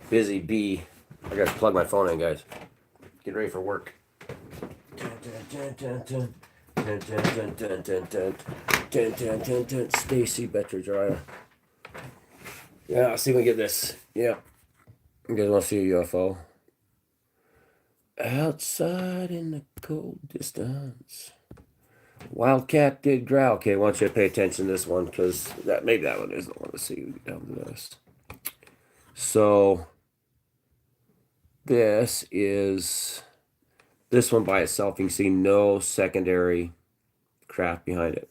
busy bee. I gotta plug my phone in, guys. Get ready for work. Stacy Betridge. Yeah, I'll see if we can get this. Yeah. You guys want to see a UFO? Outside in the cold distance. Wildcat did growl. Okay, I want you to pay attention to this one because maybe that one isn't one to see down the list. So this one by itself. You can see no secondary craft behind it.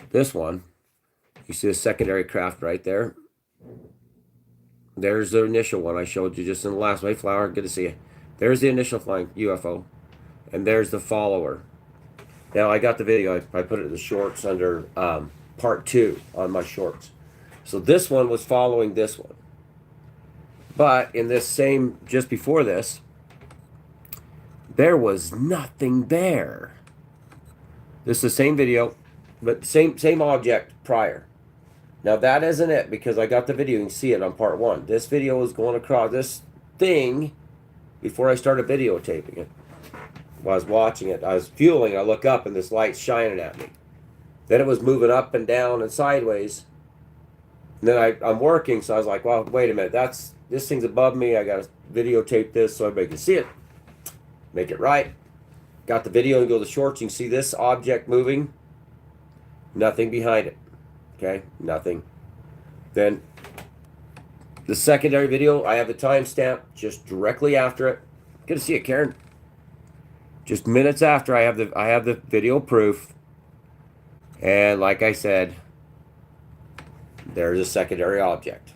This one, you see a secondary craft right there. There's the initial one I showed you just in the last Mayflower. Good to see you. There's the initial flying UFO. And there's the follower. Now, I got the video. I put it in the shorts under part 2 on my shorts. So this one was following this one. But in this same, just before this, there was nothing there. This is the same video, but same object prior. Now, that isn't it because I got the video. You can see it on part 1. This video was going across this thing before I started videotaping it. While I was watching it, I was fueling. I look up and this light's shining at me. Then it was moving up and down and sideways. And then I'm working, so I was like, well, wait a minute. This thing's above me. I got to videotape this so everybody can see it. Make it right. Got the video and go to the shorts. You can see this object moving. Nothing behind it. Okay, nothing. Then the secondary video, I have the timestamp just directly after it. Good to see you, Karen. Just minutes after I have the video proof. And like I said, there's a secondary object.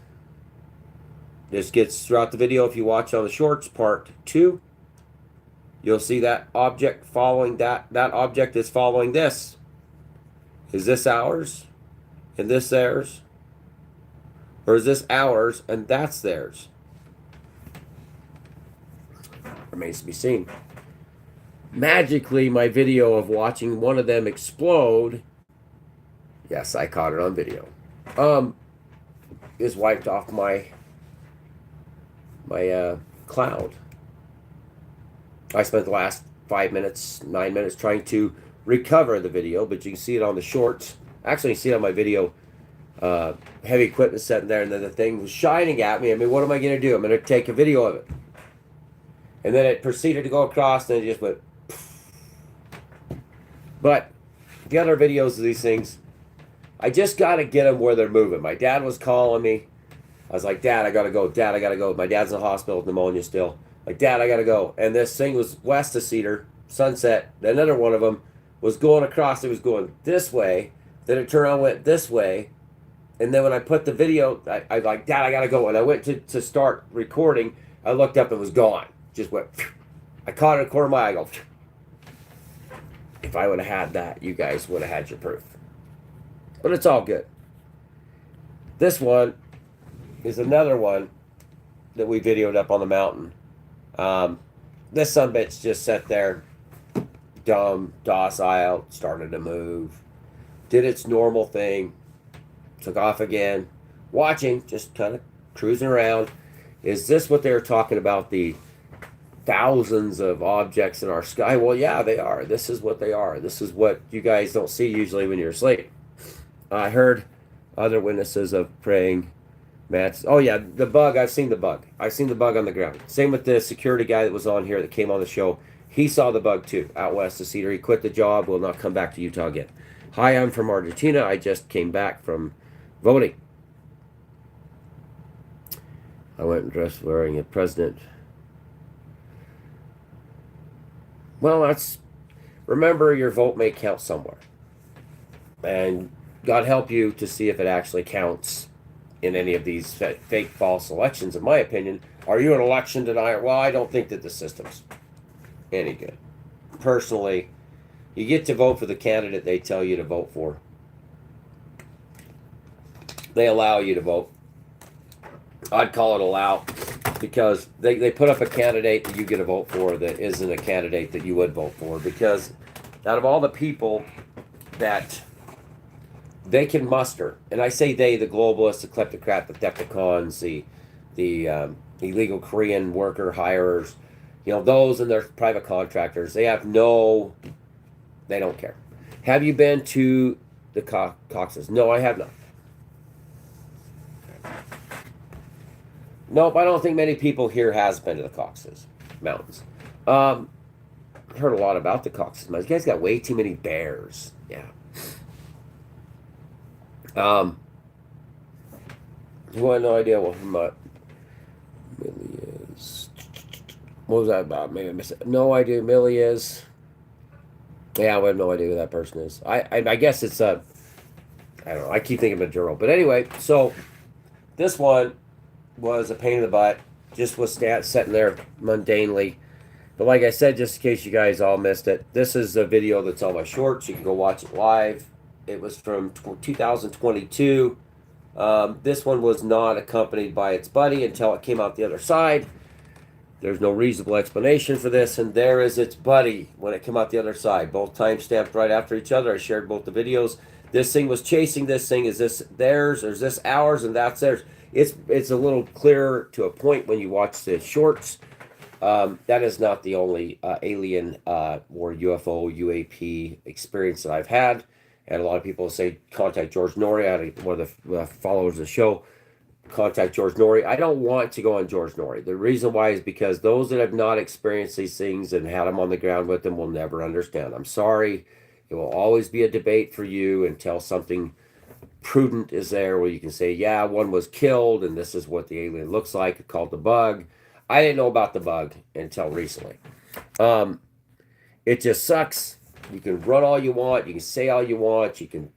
This gets throughout the video. If you watch on the shorts, part 2, you'll see that object following that. That object is following this. Is this ours? And this theirs? Or is this ours and that's theirs? Remains to be seen. Magically, my video of watching one of them explode, yes, I caught it on video, is wiped off my cloud. I spent the last 9 minutes trying to recover the video, but you can see it on the shorts. Actually, you can see it on my video. Heavy equipment sitting there, and then the thing was shining at me. I mean, what am I going to do? I'm going to take a video of it. And then it proceeded to go across, and it just went. But the other videos of these things, I just got to get them where they're moving. My dad was calling me. I was like, Dad, I got to go. Dad, I got to go. My dad's in the hospital with pneumonia still. Like, Dad, I got to go. And this thing was west of Cedar, Sunset. Another one of them was going across. It was going this way. Then it turned around and went this way. And then when I put the video, I was like, Dad, I got to go. And I went to start recording. I looked up and it was gone. Just went. I caught it in a corner of my eye. I go. If I would have had that, you guys would have had your proof. But it's all good. This one is another one that we videoed up on the mountain. This sumbitch just sat there, dumb, docile, started to move, did its normal thing, took off again, watching, just kind of cruising around. Is this what they were talking about, the thousands of objects in our sky? Well, yeah, they are. This is what they are. This is what you guys don't see usually when you're asleep. I heard other witnesses of praying mats. Oh, yeah, the bug. I've seen the bug. I've seen the bug on the ground. Same with the security guy that was on here that came on the show. He saw the bug, too, out west of Cedar. He quit the job, will not come back to Utah again. Hi, I'm from Argentina. I just came back from voting. I went dressed wearing a president. Well, remember, your vote may count somewhere. And God help you to see if it actually counts in any of these fake, false elections, in my opinion. Are you an election denier? Well, I don't think that the system's any good. Personally, you get to vote for the candidate they tell you to vote for. They allow you to vote. I'd call it allow, because they put up a candidate that you get a vote for that isn't a candidate that you would vote for. Because out of all the people that they can muster, and I say they, the globalists, the kleptocrat, the Decepticons, the illegal Korean worker hirers, those and their private contractors. They don't care. Have you been to the Caucasus? No, I have not. Nope, I don't think many people here has been to the Caucasus Mountains. Heard a lot about the Caucasus Mountains. You guys got way too many bears. Yeah. You want no idea what Millie is. What was that about? Maybe I missed it. No idea who Millie is. Yeah, I have no idea who that person is. I guess it's I don't know. I keep thinking Maduro. But anyway, so this one was a pain in the butt. Just was sitting there mundanely. But like I said, just in case you guys all missed it, this is a video that's on my shorts. You can go watch it live. It was from 2022. This one was not accompanied by its buddy until it came out the other side. There's no reasonable explanation for this, and there is its buddy when it came out the other side. Both time stamped right after each other. I shared both the videos. This thing was chasing this thing. Is this theirs, or is this ours, and that's theirs? It's a little clearer to a point when you watch the shorts. That is not the only alien or UFO, UAP experience that I've had. And a lot of people say, contact George Norrie. I had one of the followers of the show contact George Norrie. I don't want to go on George Norrie. The reason why is because those that have not experienced these things and had them on the ground with them will never understand. I'm sorry. It will always be a debate for you until something prudent is there where you can say, yeah, one was killed and this is what the alien looks like, called the bug. I didn't know about the bug until recently. It just sucks. You can run all you want. You can say all you want. You can,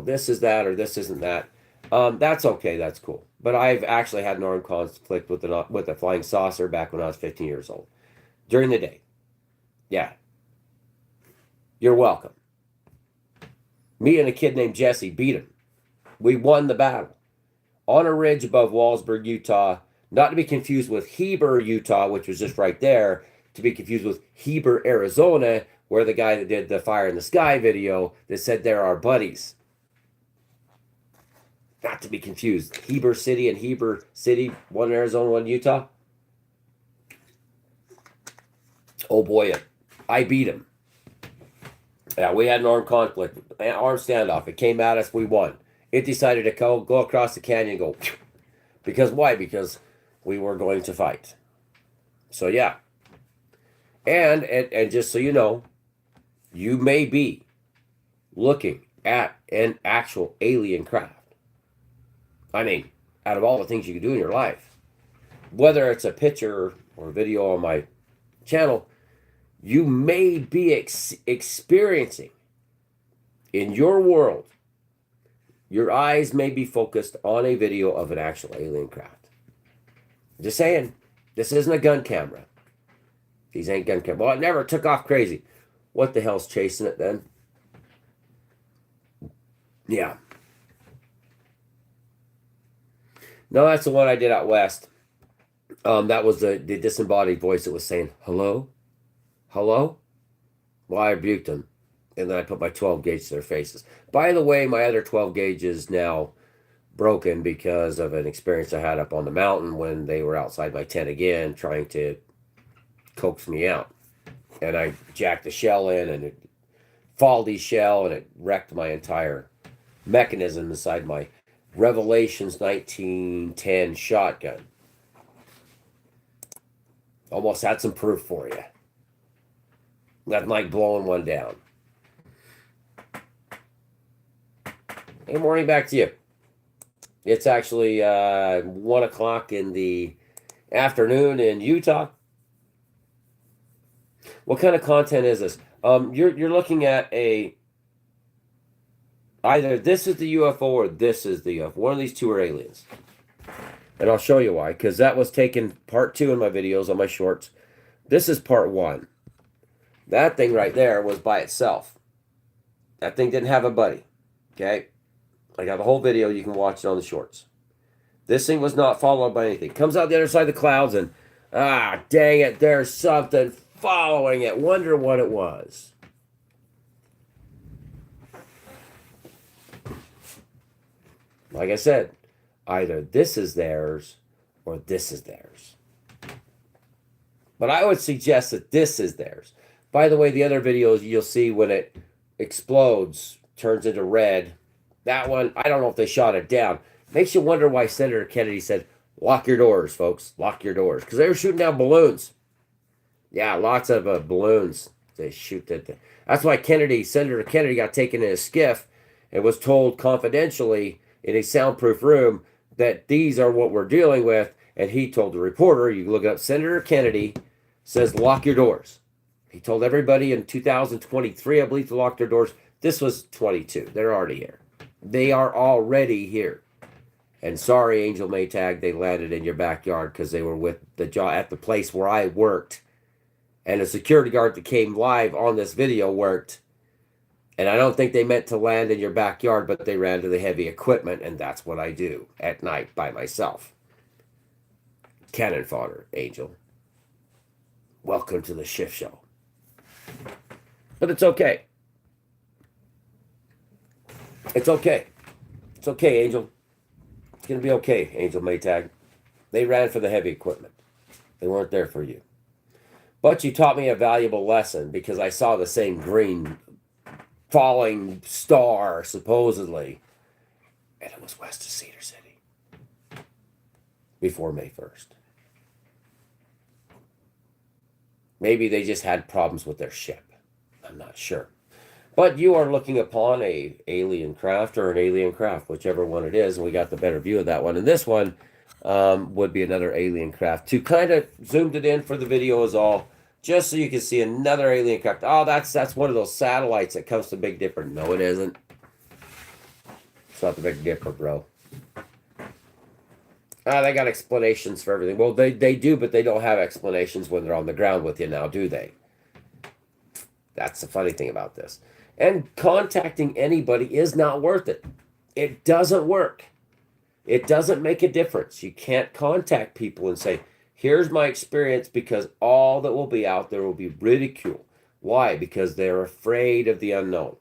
this is that or this isn't that. That's okay. That's cool. But I've actually had an armed conflict with a flying saucer back when I was 15 years old. During the day. Yeah. You're welcome. Me and a kid named Jesse beat him. We won the battle. On a ridge above Wallsburg, Utah. Not to be confused with Heber, Utah, which was just right there. To be confused with Heber, Arizona, where the guy that did the Fire in the Sky video that said they're our buddies. Not to be confused. Heber City and Heber City, one in Arizona, one in Utah. Oh boy, I beat him. Yeah, we had an armed conflict, an armed standoff. It came at us, we won. It decided to go across the canyon and go. Because why? Because we were going to fight. So yeah. And just so you know, you may be looking at an actual alien craft. I mean, out of all the things you can do in your life, whether it's a picture or a video on my channel, you may be experiencing in your world, your eyes may be focused on a video of an actual alien craft. Just saying, this isn't a gun camera. These ain't gun cameras. Well, it never took off crazy. What the hell's chasing it then? Yeah. No, that's the one I did out west. That was the disembodied voice that was saying, hello? Hello? Well, I rebuked them. And then I put my 12 gauge to their faces. By the way, my other 12 gauge is now broken because of an experience I had up on the mountain when they were outside my tent again trying to coax me out. And I jacked the shell in and it faulty shell and it wrecked my entire mechanism inside my Revelations 1910 shotgun. Almost had some proof for you. Nothing like blowing one down. Hey, morning back to you. It's actually 1 o'clock in the afternoon in Utah. What kind of content is this? You're looking at either this is the UFO or this is the UFO. One of these two are aliens. And I'll show you why. Because that was taken part 2 in my videos on my shorts. This is part 1. That thing right there was by itself. That thing didn't have a buddy. Okay? I got the whole video. You can watch it on the shorts. This thing was not followed by anything. Comes out the other side of the clouds and, dang it, there's something following it. Wonder what it was. Like I said, either this is theirs or this is theirs. But I would suggest that this is theirs. By the way, the other videos you'll see when it explodes, turns into red. That one, I don't know if they shot it down. Makes you wonder why Senator Kennedy said, lock your doors, folks. Lock your doors. Because they were shooting down balloons. Yeah, lots of balloons. They shoot that. That's why Senator Kennedy got taken in a skiff and was told confidentially in a soundproof room that these are what we're dealing with. And he told the reporter, you can look it up, Senator Kennedy says, lock your doors. He told everybody in 2023, I believe, to lock their doors. This was 22. They're already here. They are already here. And sorry, Angel Maytag, they landed in your backyard because they were with at the place where I worked. And the security guard that came live on this video worked. And I don't think they meant to land in your backyard, but they ran to the heavy equipment, and that's what I do at night by myself. Cannon fodder, Angel. Welcome to the shift show. But it's okay. It's okay. It's okay, Angel. It's going to be okay, Angel Maytag. They ran for the heavy equipment. They weren't there for you. But you taught me a valuable lesson because I saw the same green falling star, supposedly. And it was west of Cedar City. Before May 1st. Maybe they just had problems with their ship. I'm not sure. But you are looking upon a alien craft or an alien craft, whichever one it is, and we got the better view of that one. And this one would be another alien craft. To kind of zoomed it in for the video is all, just so you can see another alien craft. Oh, that's one of those satellites that comes to Big Dipper. No, it isn't. It's not the Big Dipper, bro. They got explanations for everything. Well, they do, but they don't have explanations when they're on the ground with you now, do they? That's the funny thing about this. And contacting anybody is not worth it. It doesn't work. It doesn't make a difference. You can't contact people and say, here's my experience, because all that will be out there will be ridicule. Why? Because they're afraid of the unknown.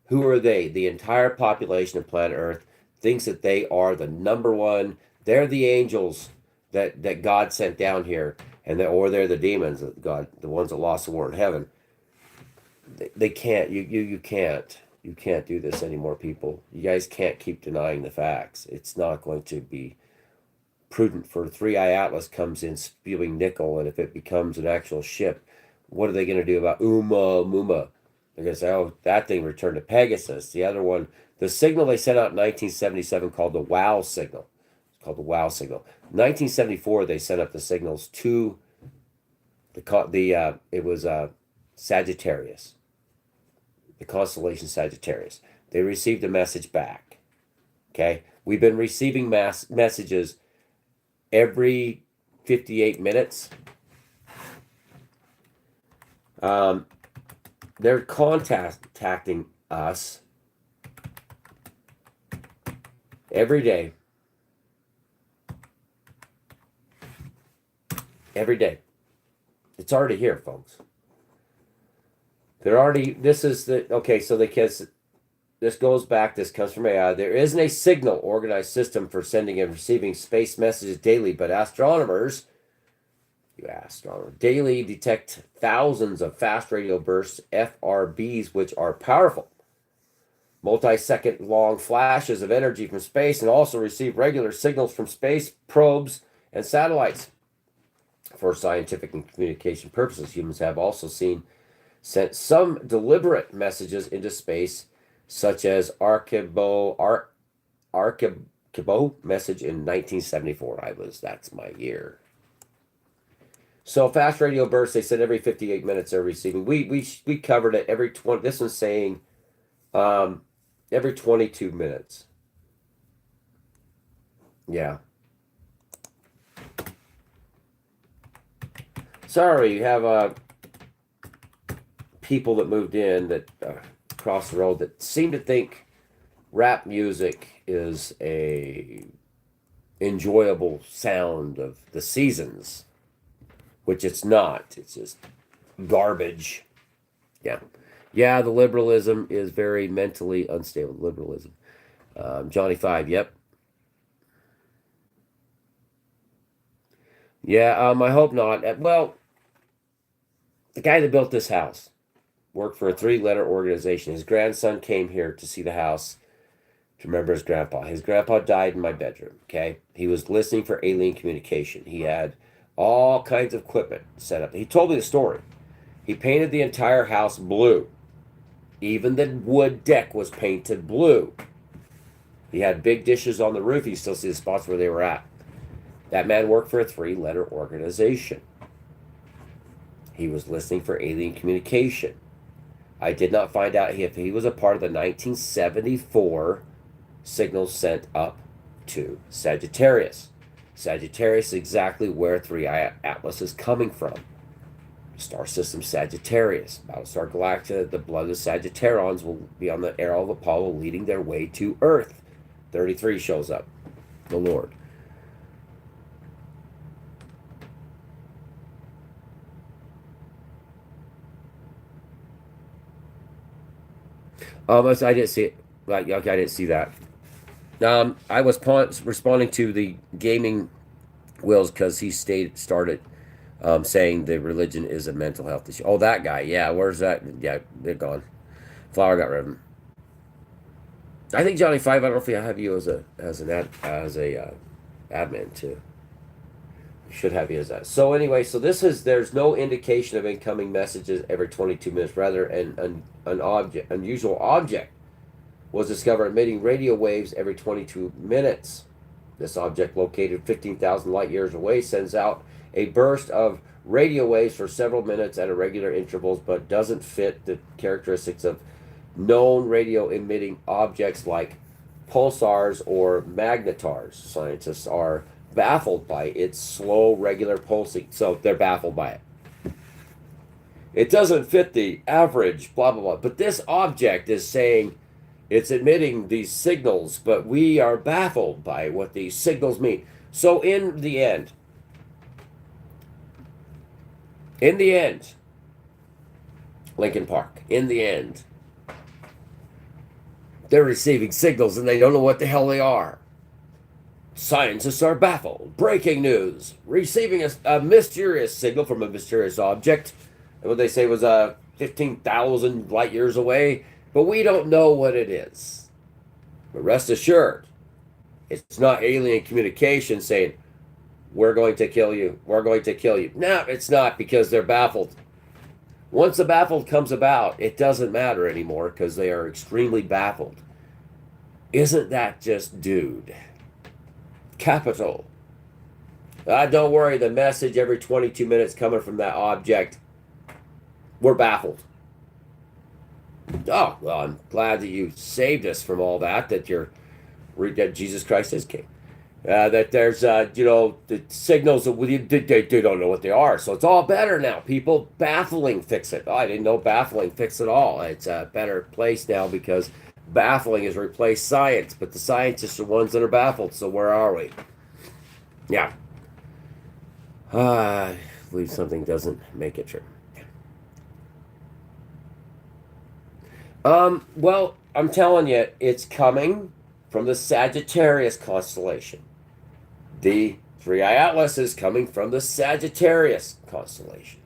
Who are they? The entire population of planet Earth thinks that they are the number one. They're the angels that God sent down here, or they're the demons that God, the ones that lost the war in heaven. They can't. You can't. You can't do this anymore, people. You guys can't keep denying the facts. It's not going to be prudent for 3i Atlas comes in spewing nickel, and if it becomes an actual ship, what are they going to do about Muma? They're going to say, oh, that thing returned to Pegasus. The other one, the signal they sent out in 1977 called the WOW signal. It's called the WOW signal. 1974, they sent up the signals to it was Sagittarius. The constellation Sagittarius. They received a message back. Okay? We've been receiving messages every 58 minutes. They're contacting us every day. Every day. It's already here, folks. They're already, this is the, okay, so this goes back, this comes from AI. There isn't a signal organized system for sending and receiving space messages daily, but astronomers daily detect thousands of fast radio bursts, FRBs, which are powerful, multi-second long flashes of energy from space, and also receive regular signals from space probes and satellites. For scientific and communication purposes, humans have also sent some deliberate messages into space, such as Arecibo message in 1974. That's my year. So fast radio bursts, they said every 58 minutes they're receiving. We covered it every 20. This one's saying every 22 minutes. Yeah. Sorry, you have people that moved in that across the road that seem to think rap music is a enjoyable sound of the seasons, which it's not. It's just garbage. Yeah, the liberalism is very mentally unstable. Liberalism. Johnny 5, yep. Yeah, I hope not. Well, the guy that built this house worked for a three-letter organization. His grandson came here to see the house to remember his grandpa. His grandpa died in my bedroom, okay? He was listening for alien communication. He had all kinds of equipment set up. He told me the story. He painted the entire house blue. Even the wood deck was painted blue. He had big dishes on the roof. You still see the spots where they were at. That man worked for a three-letter organization. He was listening for alien communication. I did not find out if he was a part of the 1974 signals sent up to Sagittarius. Sagittarius is exactly where 3i Atlas is coming from. Star system Sagittarius. Battlestar Galactica, the blood of Sagittarians will be on the arrow of Apollo leading their way to Earth. 33 shows up. The Lord. I didn't see it. Like, okay, I didn't see that. I was responding to the gaming Wills because he started saying the religion is a mental health issue. Oh, that guy. Yeah, where's that? Yeah, they're gone. Flower got rid of him. I think Johnny Five. I don't know if I have you as a admin too. Should have you as that. So anyway, so there's no indication of incoming messages every 22 minutes. Rather, an unusual object was discovered emitting radio waves every 22 minutes. This object, located 15,000 light years away, sends out a burst of radio waves for several minutes at irregular intervals, but doesn't fit the characteristics of known radio emitting objects like pulsars or magnetars. Scientists are baffled by its slow, regular pulsing, so they're baffled by it. It doesn't fit the average, blah, blah, blah. But this object is saying it's emitting these signals, but we are baffled by what these signals mean. So in the end, Lincoln Park, in the end, they're receiving signals and they don't know what the hell they are. Scientists are baffled. Breaking news. Receiving a mysterious signal from a mysterious object. What they say was 15,000 light years away. But we don't know what it is. But rest assured, it's not alien communication saying, we're going to kill you. We're going to kill you. No, it's not, because they're baffled. Once the baffled comes about, it doesn't matter anymore because they are extremely baffled. Isn't that just dude? Capital. Don't worry, the message every 22 minutes coming from that object, we're baffled. Oh, well, I'm glad that you saved us from all that, that Jesus Christ is king. That there's, the signals that they don't know what they are. So it's all better now. People, baffling fix it. Oh, I didn't know baffling fix it all. It's a better place now because baffling has replaced science. But the scientists are ones that are baffled. So where are we? Yeah. I believe something doesn't make it true. Well, I'm telling you, it's coming from the Sagittarius constellation. The 3i Atlas is coming from the Sagittarius constellation.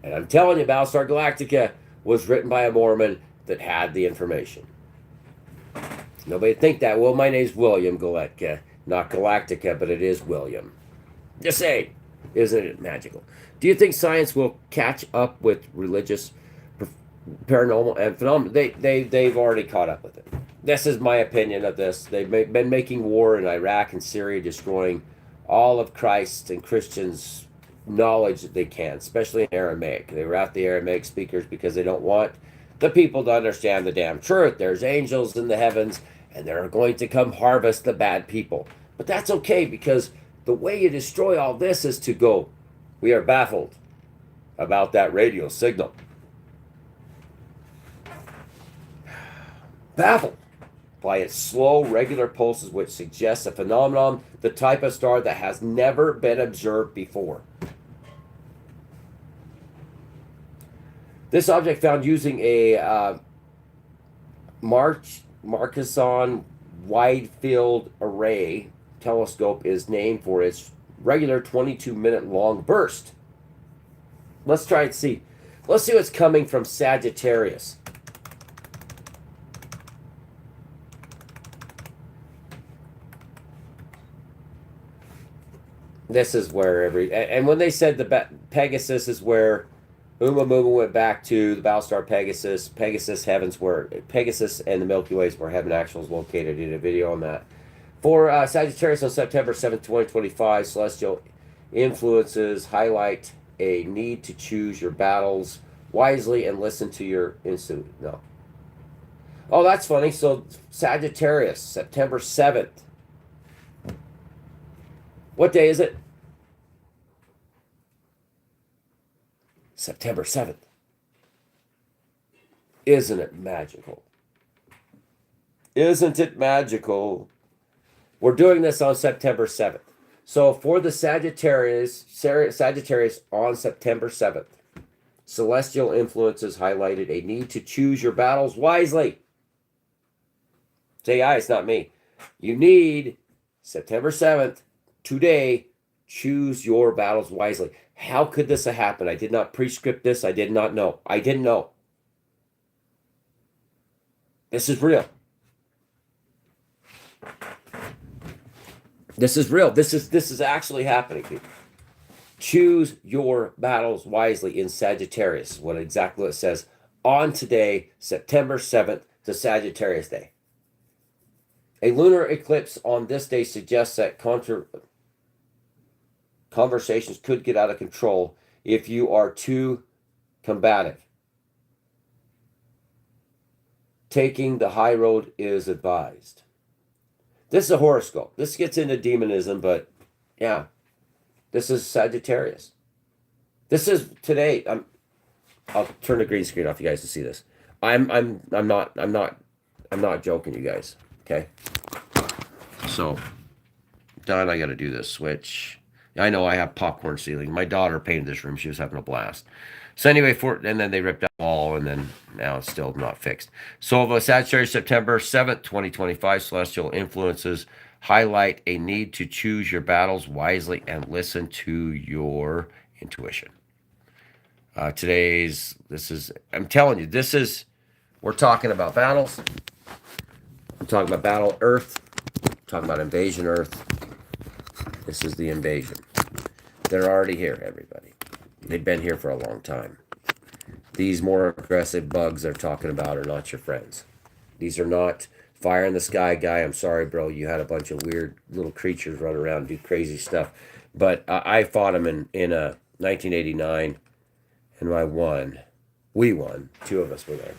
And I'm telling you, Battlestar Galactica was written by a Mormon that had the information. Nobody think that. Well, my name's William Galetka. Not Galactica, but it is William. Just saying, isn't it magical? Do you think science will catch up with religious, paranormal, and phenomena? They've already caught up with it. This is my opinion of this. They've been making war in Iraq and Syria, destroying all of Christ and Christians' knowledge that they can, especially in Aramaic. They were out the Aramaic speakers because they don't want the people to understand the damn truth. There's angels in the heavens, and they're going to come harvest the bad people. But that's okay, because the way you destroy all this is to go, we are baffled about that radio signal. Baffled by its slow, regular pulses, which suggests a phenomenon, the type of star that has never been observed before. This object, found using a Marcosson wide field array telescope, is named for its regular 22-minute long burst. Let's try and see. Let's see what's coming from Sagittarius. This is where and when they said the Pegasus is where Umamuma went back to the Battlestar Pegasus, Pegasus heavens where Pegasus and the Milky Way is where heaven actually is located. I did a video on that. For Sagittarius on September 7th, 2025, celestial influences highlight a need to choose your battles wisely and listen to your instinct. No. Oh, that's funny. So Sagittarius, September 7th. What day is it? September 7th. Isn't it magical? Isn't it magical? We're doing this on September 7th. So for the Sagittarius on September 7th, celestial influences highlighted a need to choose your battles wisely. Say, it's not me. You need, September 7th, today, choose your battles wisely. How could this have happened? I did not prescript this. I did not know. I didn't know. This is real. This is real. This is actually happening, people. Choose your battles wisely in Sagittarius. What exactly it says on today, September 7th, to Sagittarius Day. A lunar eclipse on this day suggests that conversations could get out of control if you are too combative. Taking the high road is advised. This is a horoscope. This gets into demonism, but yeah, this is Sagittarius. This is today. I'll turn the green screen off, you guys, to see this. I'm not joking, you guys. Okay. So, Don, I got to do this switch. I know I have popcorn ceiling. My daughter painted this room. She was having a blast. So anyway, and then they ripped out the wall, and then now it's still not fixed. So Sagittarius, September 7th, 2025, celestial influences highlight a need to choose your battles wisely and listen to your intuition. I'm telling you, we're talking about battles. I'm talking about Battle Earth. I'm talking about Invasion Earth. This is the invasion. They're already here, everybody. They've been here for a long time. These more aggressive bugs they're talking about are not your friends. These are not fire in the sky guy. I'm sorry, bro. You had a bunch of weird little creatures run around and do crazy stuff. But I fought them in 1989, and I won. We won. Two of us were there.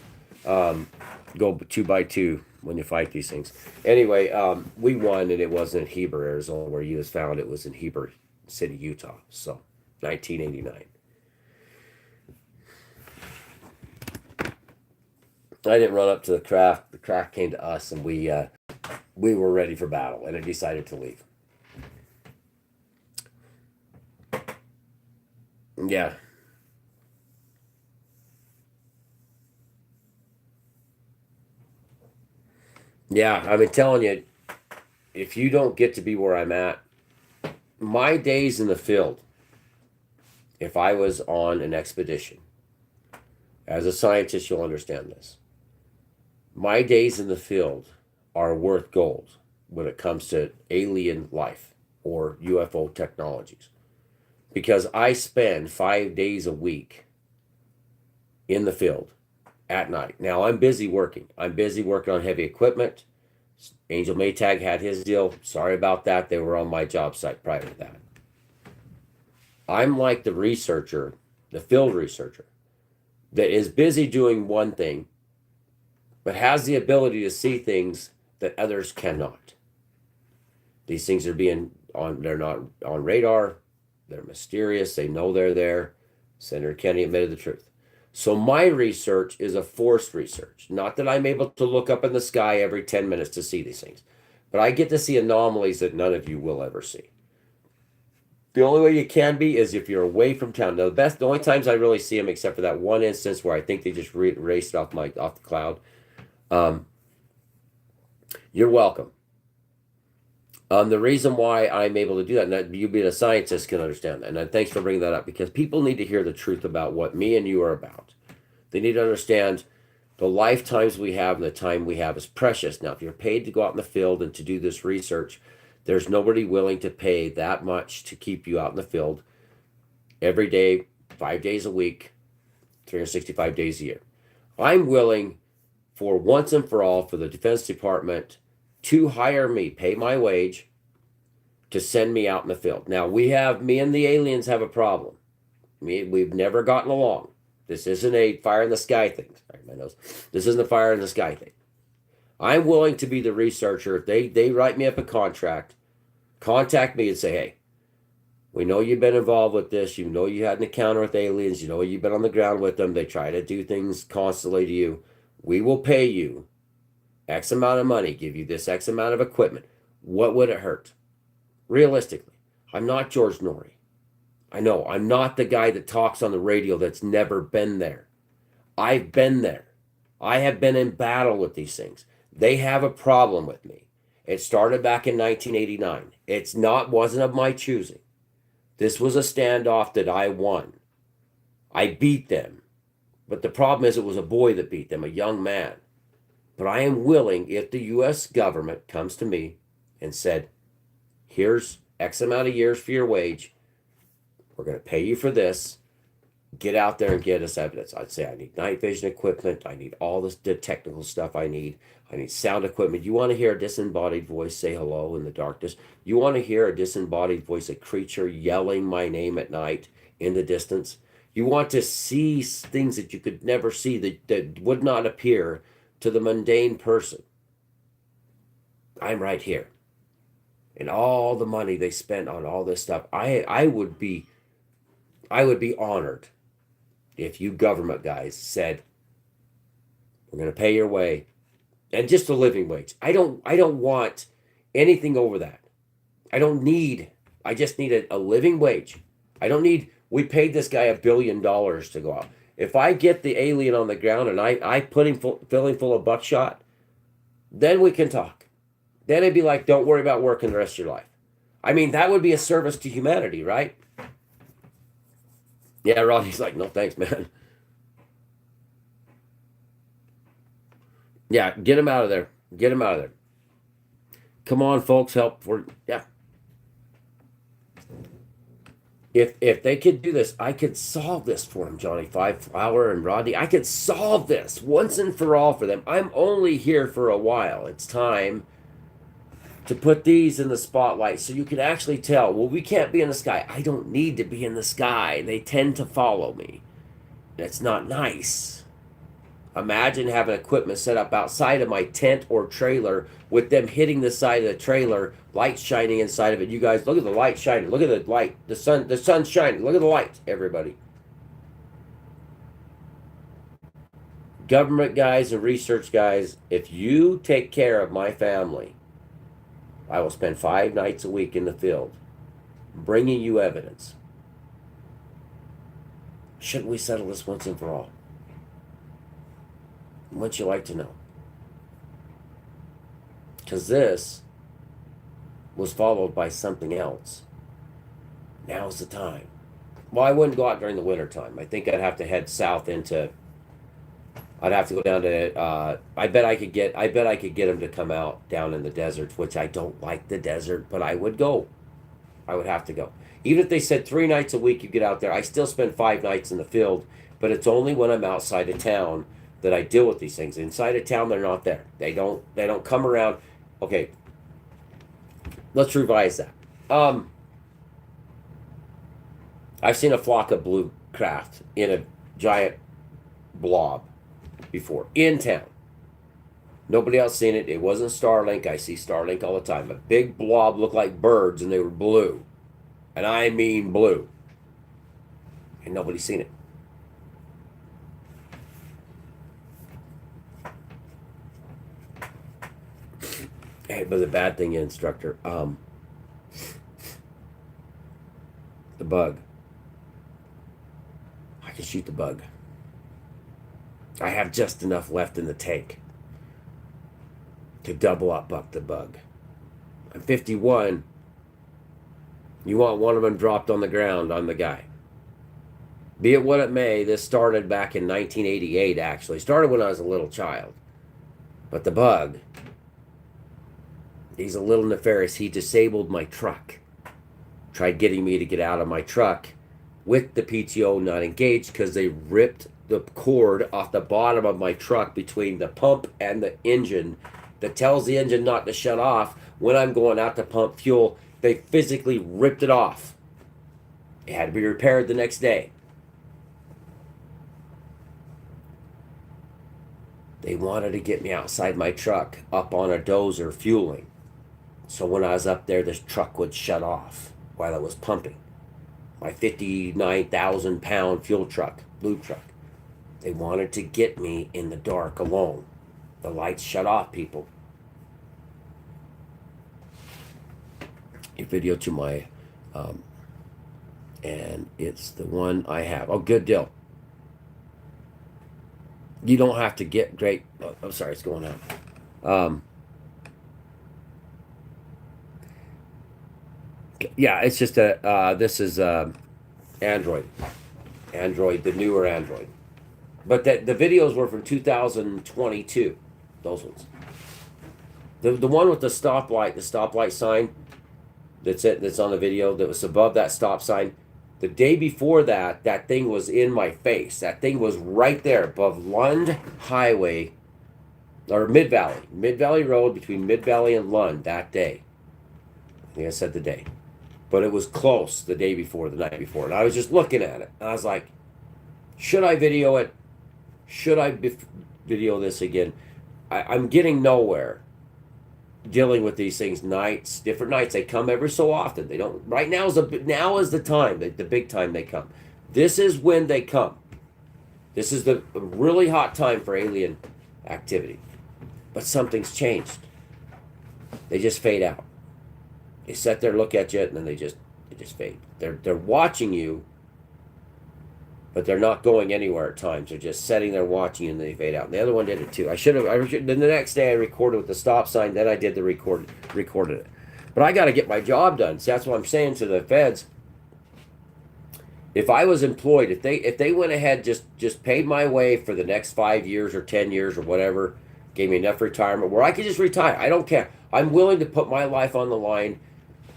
Go 2 by 2 when you fight these things. Anyway, we won, and it wasn't in Heber, Arizona, where you was found. It was in Heber City, Utah. So, 1989. I didn't run up to the craft. The craft came to us, and we were ready for battle, and it decided to leave. Yeah. Yeah, I've been telling you, if you don't get to be where I'm at, my days in the field, if I was on an expedition, as a scientist, you'll understand this. My days in the field are worth gold when it comes to alien life or UFO technologies. Because I spend 5 days a week in the field at night. Now, I'm busy working. I'm busy working on heavy equipment. Angel Maytag had his deal. Sorry about that. They were on my job site prior to that. I'm like the researcher, the field researcher, that is busy doing one thing, but has the ability to see things that others cannot. These things are they're not on radar. They're mysterious. They know they're there. Senator Kennedy admitted the truth. So my research is a forced research. Not that I'm able to look up in the sky every 10 minutes to see these things, but I get to see anomalies that none of you will ever see. The only way you can be is if you're away from town. Now, the only times I really see them, except for that one instance where I think they just erased off the cloud. You're welcome. The reason why I'm able to do that, and that you being a scientist can understand that, and thanks for bringing that up, because people need to hear the truth about what me and you are about. They need to understand the lifetimes we have and the time we have is precious. Now, if you're paid to go out in the field and to do this research, there's nobody willing to pay that much to keep you out in the field every day, 5 days a week, 365 days a year. I'm willing for once and for all for the Defense Department to hire me, pay my wage, to send me out in the field. Now, me and the aliens have a problem. We've never gotten along. This isn't a fire in the sky thing. Sorry, my nose. This isn't a fire in the sky thing. I'm willing to be the researcher. If they write me up a contract, contact me and say, hey, we know you've been involved with this. You know you had an encounter with aliens. You know you've been on the ground with them. They try to do things constantly to you. We will pay you X amount of money, give you this X amount of equipment. What would it hurt? Realistically, I'm not George Norrie. I know, I'm not the guy that talks on the radio that's never been there. I've been there. I have been in battle with these things. They have a problem with me. It started back in 1989. Wasn't of my choosing. This was a standoff that I won. I beat them. But the problem is it was a boy that beat them, a young man. But I am willing, if the U.S. government comes to me and said, here's X amount of years for your wage, we're going to pay you for this, get out there and get us evidence. I'd say I need night vision equipment. I need all this the technical stuff I need. I need sound equipment. You want to hear a disembodied voice say hello in the darkness? You want to hear a disembodied voice, a creature yelling my name at night in the distance? You want to see things that you could never see, that would not appear to the mundane person? I'm right here. And all the money they spent on all this stuff, I would be honored if you government guys said, we're going to pay your way, and just a living wage. I don't want anything over that. I just need a living wage. I don't need, we paid this guy $1 billion to go out. If I get the alien on the ground and I put him fill him full of buckshot, then we can talk. Then it'd be like, don't worry about working the rest of your life. I mean, that would be a service to humanity, right? Yeah, Rodney's like, no thanks, man. Yeah, get him out of there. Get him out of there. Come on, folks, help. Yeah. If they could do this, I could solve this for them, Johnny Five Flower and Rodney. I could solve this once and for all for them. I'm only here for a while. It's time to put these in the spotlight so you can actually tell, well, we can't be in the sky. I don't need to be in the sky. They tend to follow me. It's not nice. Imagine having equipment set up outside of my tent or trailer with them hitting the side of the trailer, lights shining inside of it. You guys, look at the light shining. Look at the light. The sun's shining. Look at the light, everybody. Government guys and research guys, if you take care of my family, I will spend 5 nights a week in the field bringing you evidence. Shouldn't we settle this once and for all? Wouldn't you like to know? Because this was followed by something else. Now's the time. Well, I wouldn't go out during the winter time. I think I'd have to head south into. I'd have to go down to. I bet I could get them to come out down in the desert, which I don't like the desert, but I would go. I would have to go. Even if they said 3 nights a week you get out there, I still spend 5 nights in the field, but it's only when I'm outside of town that I deal with these things. Inside of town, they're not there. They don't come around. Okay, let's revise that. I've seen a flock of blue craft in a giant blob before in town. Nobody else seen it. It wasn't Starlink. I see Starlink all the time. A big blob looked like birds, and they were blue, and I mean blue, and nobody's seen it. Hey, but the bad thing, instructor, the bug. I can shoot the bug. I have just enough left in the tank to double up buck the bug. I'm 51. You want one of them dropped on the ground on the guy. Be it what it may, this started back in 1988, actually. Started when I was a little child. But the bug, he's a little nefarious. He disabled my truck. Tried getting me to get out of my truck with the PTO not engaged because they ripped the cord off the bottom of my truck between the pump and the engine that tells the engine not to shut off when I'm going out to pump fuel. They physically ripped it off. It had to be repaired the next day. They wanted to get me outside my truck up on a dozer fueling. So when I was up there, this truck would shut off while it was pumping. My 59,000 pound fuel truck, blue truck. They wanted to get me in the dark alone. The lights shut off, people. A video to my, and it's the one I have. Oh, good deal. You don't have to get great. Oh, I'm sorry, it's going out. Yeah, it's just a. This is Android, the newer Android. But the videos were from 2022. Those ones. The one with the stoplight sign. That's it. That's on the video. That was above that stop sign. The day before that, that thing was in my face. That thing was right there above Lund Highway, or Mid Valley Road between Mid Valley and Lund that day. I think I said the day. But it was close the day before, the night before. And I was just looking at it. And I was like, should I video it? Should I video this again? I'm getting nowhere dealing with these things nights, different nights. They come every so often. They don't. Right now is the time, the big time they come. This is when they come. This is the really hot time for alien activity. But something's changed. They just fade out. They sit there, look at you, and then they just fade. They're watching you, but they're not going anywhere at times. They're just sitting there watching you, and they fade out. And the other one did it too. Then the next day I recorded with the stop sign. Then I did the recorded it. But I got to get my job done. See, that's what I'm saying to the feds. If I was employed, if they went ahead just paid my way for the next 5 years or 10 years or whatever, gave me enough retirement where I could just retire. I don't care. I'm willing to put my life on the line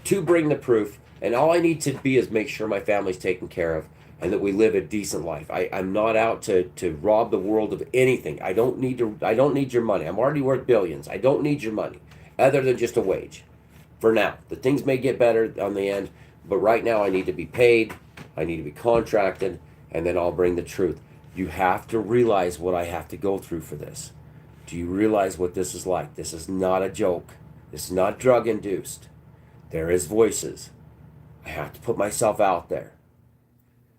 to bring the proof, and all I need to be is make sure my family's taken care of and that we live a decent life. I'm not out to rob the world of anything. I don't need your money. I'm already worth billions. I don't need your money other than just a wage. For now. The things may get better on the end, but right now I need to be paid. I need to be contracted, and then I'll bring the truth. You have to realize what I have to go through for this. Do you realize what this is like? This is not a joke. This is not drug-induced. There is voices. I have to put myself out there.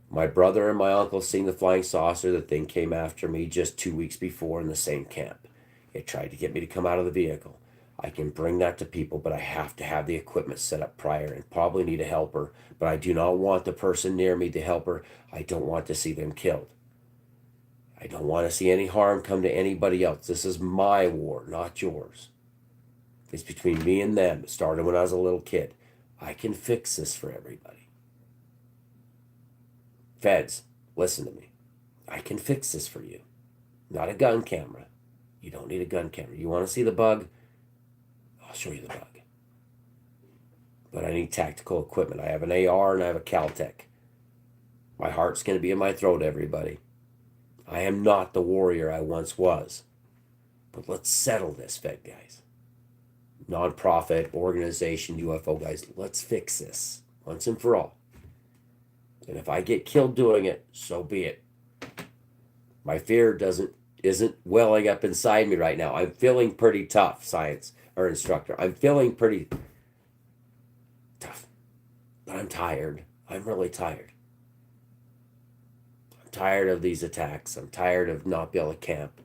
My brother and my uncle seen the flying saucer. The thing came after me just 2 weeks before in the same camp. It tried to get me to come out of the vehicle. I can bring that to people, but I have to have the equipment set up prior and probably need a helper. But I do not want the person near me, the helper. I don't want to see them killed. I don't want to see any harm come to anybody else. This is my war, not yours. It's between me and them. It started when I was a little kid. I can fix this for everybody. Feds, listen to me. I can fix this for you. Not a gun camera. You don't need a gun camera. You want to see the bug? I'll show you the bug. But I need tactical equipment. I have an AR and I have a Caltech. My heart's going to be in my throat, everybody. I am not the warrior I once was. But let's settle this, Fed guys. Non-profit organization, UFO guys, let's fix this once and for all. And if I get killed doing it, so be it. My fear isn't welling up inside me right now. I'm feeling pretty tough, science or instructor. I'm feeling pretty tough. But I'm tired. I'm really tired. I'm tired of these attacks. I'm tired of not being able to camp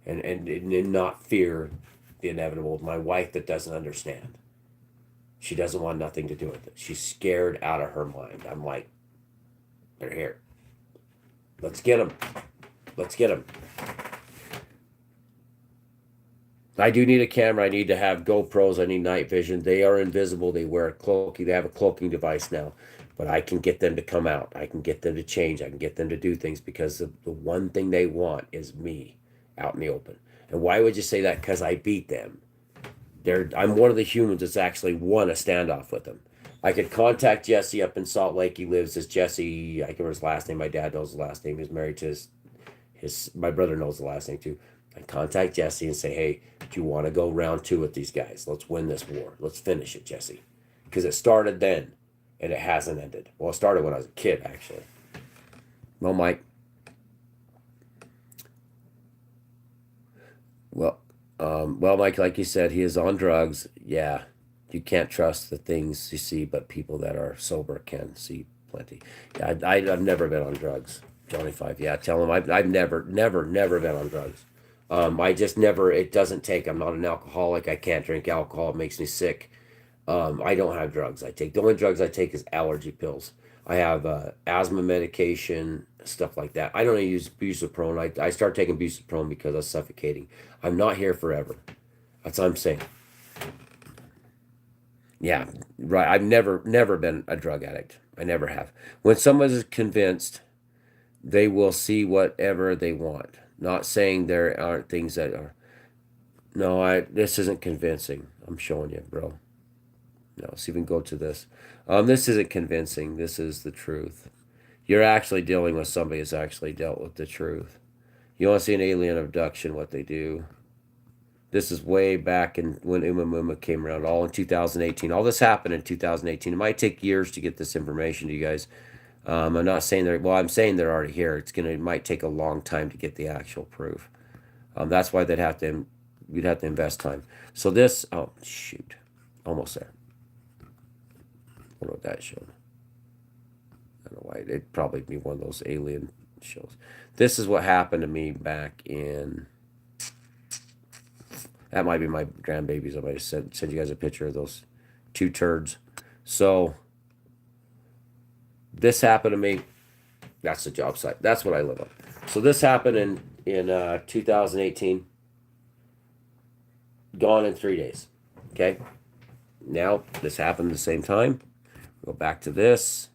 and not fear the inevitable. My wife that doesn't understand. She doesn't want nothing to do with it. She's scared out of her mind. I'm like, they're here. Let's get them. Let's get them. I do need a camera. I need to have GoPros. I need night vision. They are invisible. They wear a cloaking. They have a cloaking device now. But I can get them to come out. I can get them to change. I can get them to do things because the one thing they want is me out in the open. And why would you say that? Because I beat them. I'm one of the humans that's actually won a standoff with them. I could contact Jesse up in Salt Lake. He lives as Jesse. I can remember his last name. My dad knows the last name. He's married to his. My brother knows the last name too. I contact Jesse and say, hey, do you want to go round 2 with these guys? Let's win this war. Let's finish it, Jesse. Because it started then, and it hasn't ended. Well, it started when I was a kid, actually. Well, Mike. Well, Mike, like you said, he is on drugs. Yeah, you can't trust the things you see, but people that are sober can see plenty. Yeah, I've never been on drugs. Johnny Five. Yeah, tell him I've never been on drugs. I just never. It doesn't take. I'm not an alcoholic. I can't drink alcohol. It makes me sick. I don't have drugs. The only drugs I take is allergy pills. I have asthma medication, stuff like that. I don't use bupropion. I started taking bupropion because I was suffocating. I'm not here forever. That's what I'm saying. Yeah, right. I've never been a drug addict. I never have. When someone is convinced, they will see whatever they want. Not saying there aren't things that are. No, this isn't convincing. I'm showing you, bro. No, let's even go to this. This isn't convincing. This is the truth. You're actually dealing with somebody who's actually dealt with the truth. You want to see an alien abduction, what they do. This is way back in when Umamuma came around, all in 2018. All this happened in 2018. It might take years to get this information to you guys. I'm not saying I'm saying they're already here. It might take a long time to get the actual proof. That's why you'd have to invest time. So this, oh shoot, almost there. I don't know what that showed. I don't know why. It'd probably be one of those alien shows. This is what happened to me back in. That might be my grandbabies. I might have send you guys a picture of those 2 turds. So this happened to me. That's the job site. That's what I live on. So this happened in 2018. Gone in 3 days. Okay. Now this happened at the same time. Go back to this.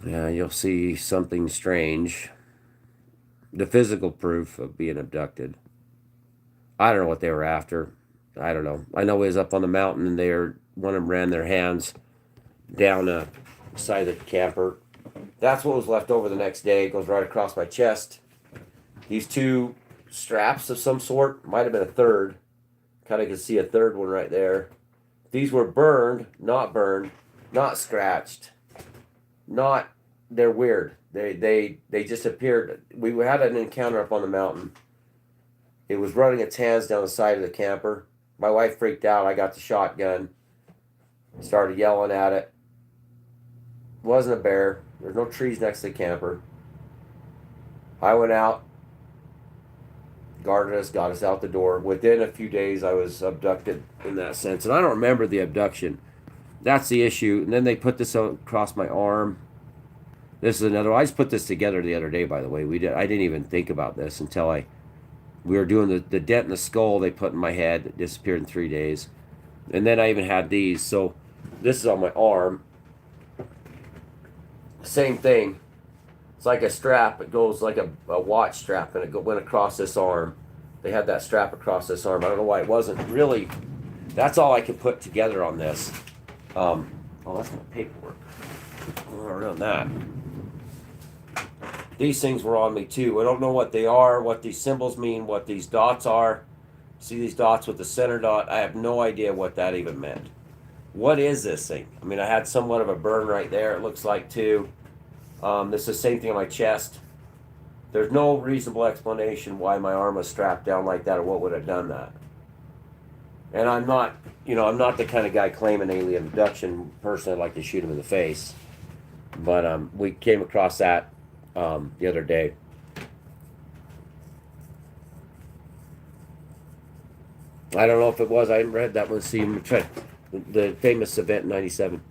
Yeah, you'll see something strange. The physical proof of being abducted. I don't know what they were after. I don't know. I know he was up on the mountain and one of them ran their hands down the side of the camper. That's what was left over the next day. It goes right across my chest. These 2 straps of some sort. Might have been a third. Kind of can see a third one right there. These were burned, not scratched, they're weird. They just appeared. We had an encounter up on the mountain. It was running its hands down the side of the camper. My wife freaked out. I got the shotgun, started yelling at it. It wasn't a bear. There's no trees next to the camper. I went out, guarded us, got us out the door. Within a few days, I was abducted in that sense. And I don't remember the abduction. That's the issue. And then they put this across my arm. This is another one. I just put this together the other day, by the way. I didn't even think about this until we were doing the dent in the skull they put in my head. It disappeared in 3 days. And then I even had these. So this is on my arm. Same thing. It's like a strap. It goes like a watch strap, and it went across this arm. They had that strap across this arm. I don't know why it wasn't really. That's all I could put together on this. Oh, that's my paperwork. Around that. These things were on me too. I don't know what they are, what these symbols mean, what these dots are. See these dots with the center dot? I have no idea what that even meant. What is this thing? I mean, I had somewhat of a burn right there, it looks like too. This is the same thing on my chest. There's no reasonable explanation why my arm was strapped down like that or what would have done that. And I'm not the kind of guy claiming alien abduction person. I'd like to shoot him in the face. But we came across that the other day. I don't know if it was. I read that one. See, the famous event in '97.